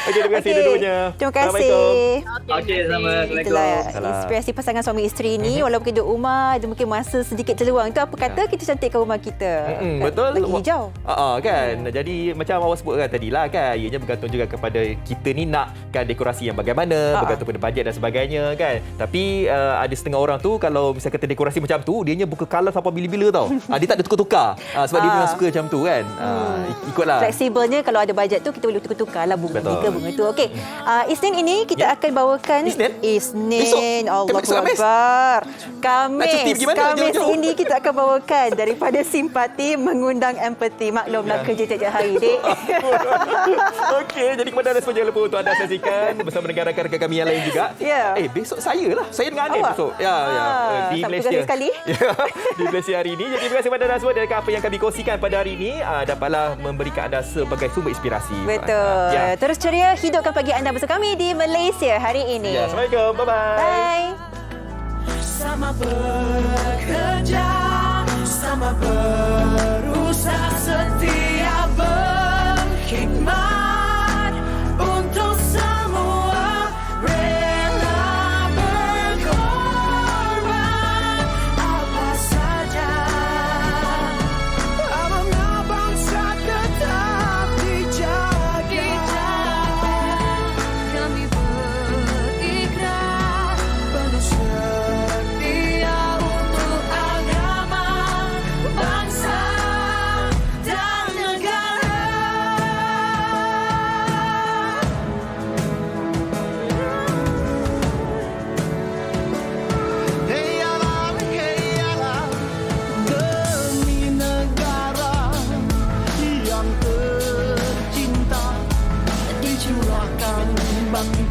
[SPEAKER 2] Okey, terima kasih dua-duanya.
[SPEAKER 3] Terima kasih.
[SPEAKER 14] Okey, Assalamualaikum.
[SPEAKER 3] Itulah inspirasi pasangan suami isteri ni. Walaupun duduk rumah, ada mungkin masa sedikit terluang. Itu apa kata kita cantikkan rumah kita.
[SPEAKER 2] Betul.
[SPEAKER 3] Lagi hijau.
[SPEAKER 2] Kan. Jadi macam awak sebut kan tadilah kan. Ianya bergantung juga kepada kita ni nakkan dekorasi yang bagaimana, bergantung pada bajet dan sebagainya kan. Tapi ada setengah orang tu kalau misalkan kata dekorasi macam tu, dianya buka colour sampai bila-bila tau. Dia tak ada tukar-tukar. Sebab dia memang suka macam tu kan. Ikutlah.
[SPEAKER 3] Fleksibelnya kalau ada bajet tu kita boleh tukar-tukar lah bunga ni ke bunga tu. Okey. Isnin ini kita akan bawakan Isnin. Allahu Akbar. Kamis ini kita akan bawakan daripada simpati mengundang empati. Maklum nak kerja tiap hari, Dek.
[SPEAKER 2] Okey, jadi kepada anda semua jangan lupa untuk anda saksikan bersama dengan rakan-rakan kami yang lain juga. Besok saya lah. Saya dengan Anil besok. Di Malaysia. Di Malaysia hari ini. Jadi terima kasih kepada anda semua dari apa yang kami kongsikan pada hari ini. Dapatlah memberikan anda sebagai sumber inspirasi.
[SPEAKER 3] Betul. Terus ceria hidupkan pagi anda bersama kami di Malaysia hari ini.
[SPEAKER 2] Assalamualaikum. Bye-bye.
[SPEAKER 3] Bye.
[SPEAKER 16] Sama bekerja, sama berusaha setia berkhidmat untuk semua, rela berkorban apa saja. Amanah bangsa tetap dijaga. Kami berikrar penuh setia untuk agama, bangsa dan negara. Heyalah, demi negara yang tercinta, dicurahkan bagi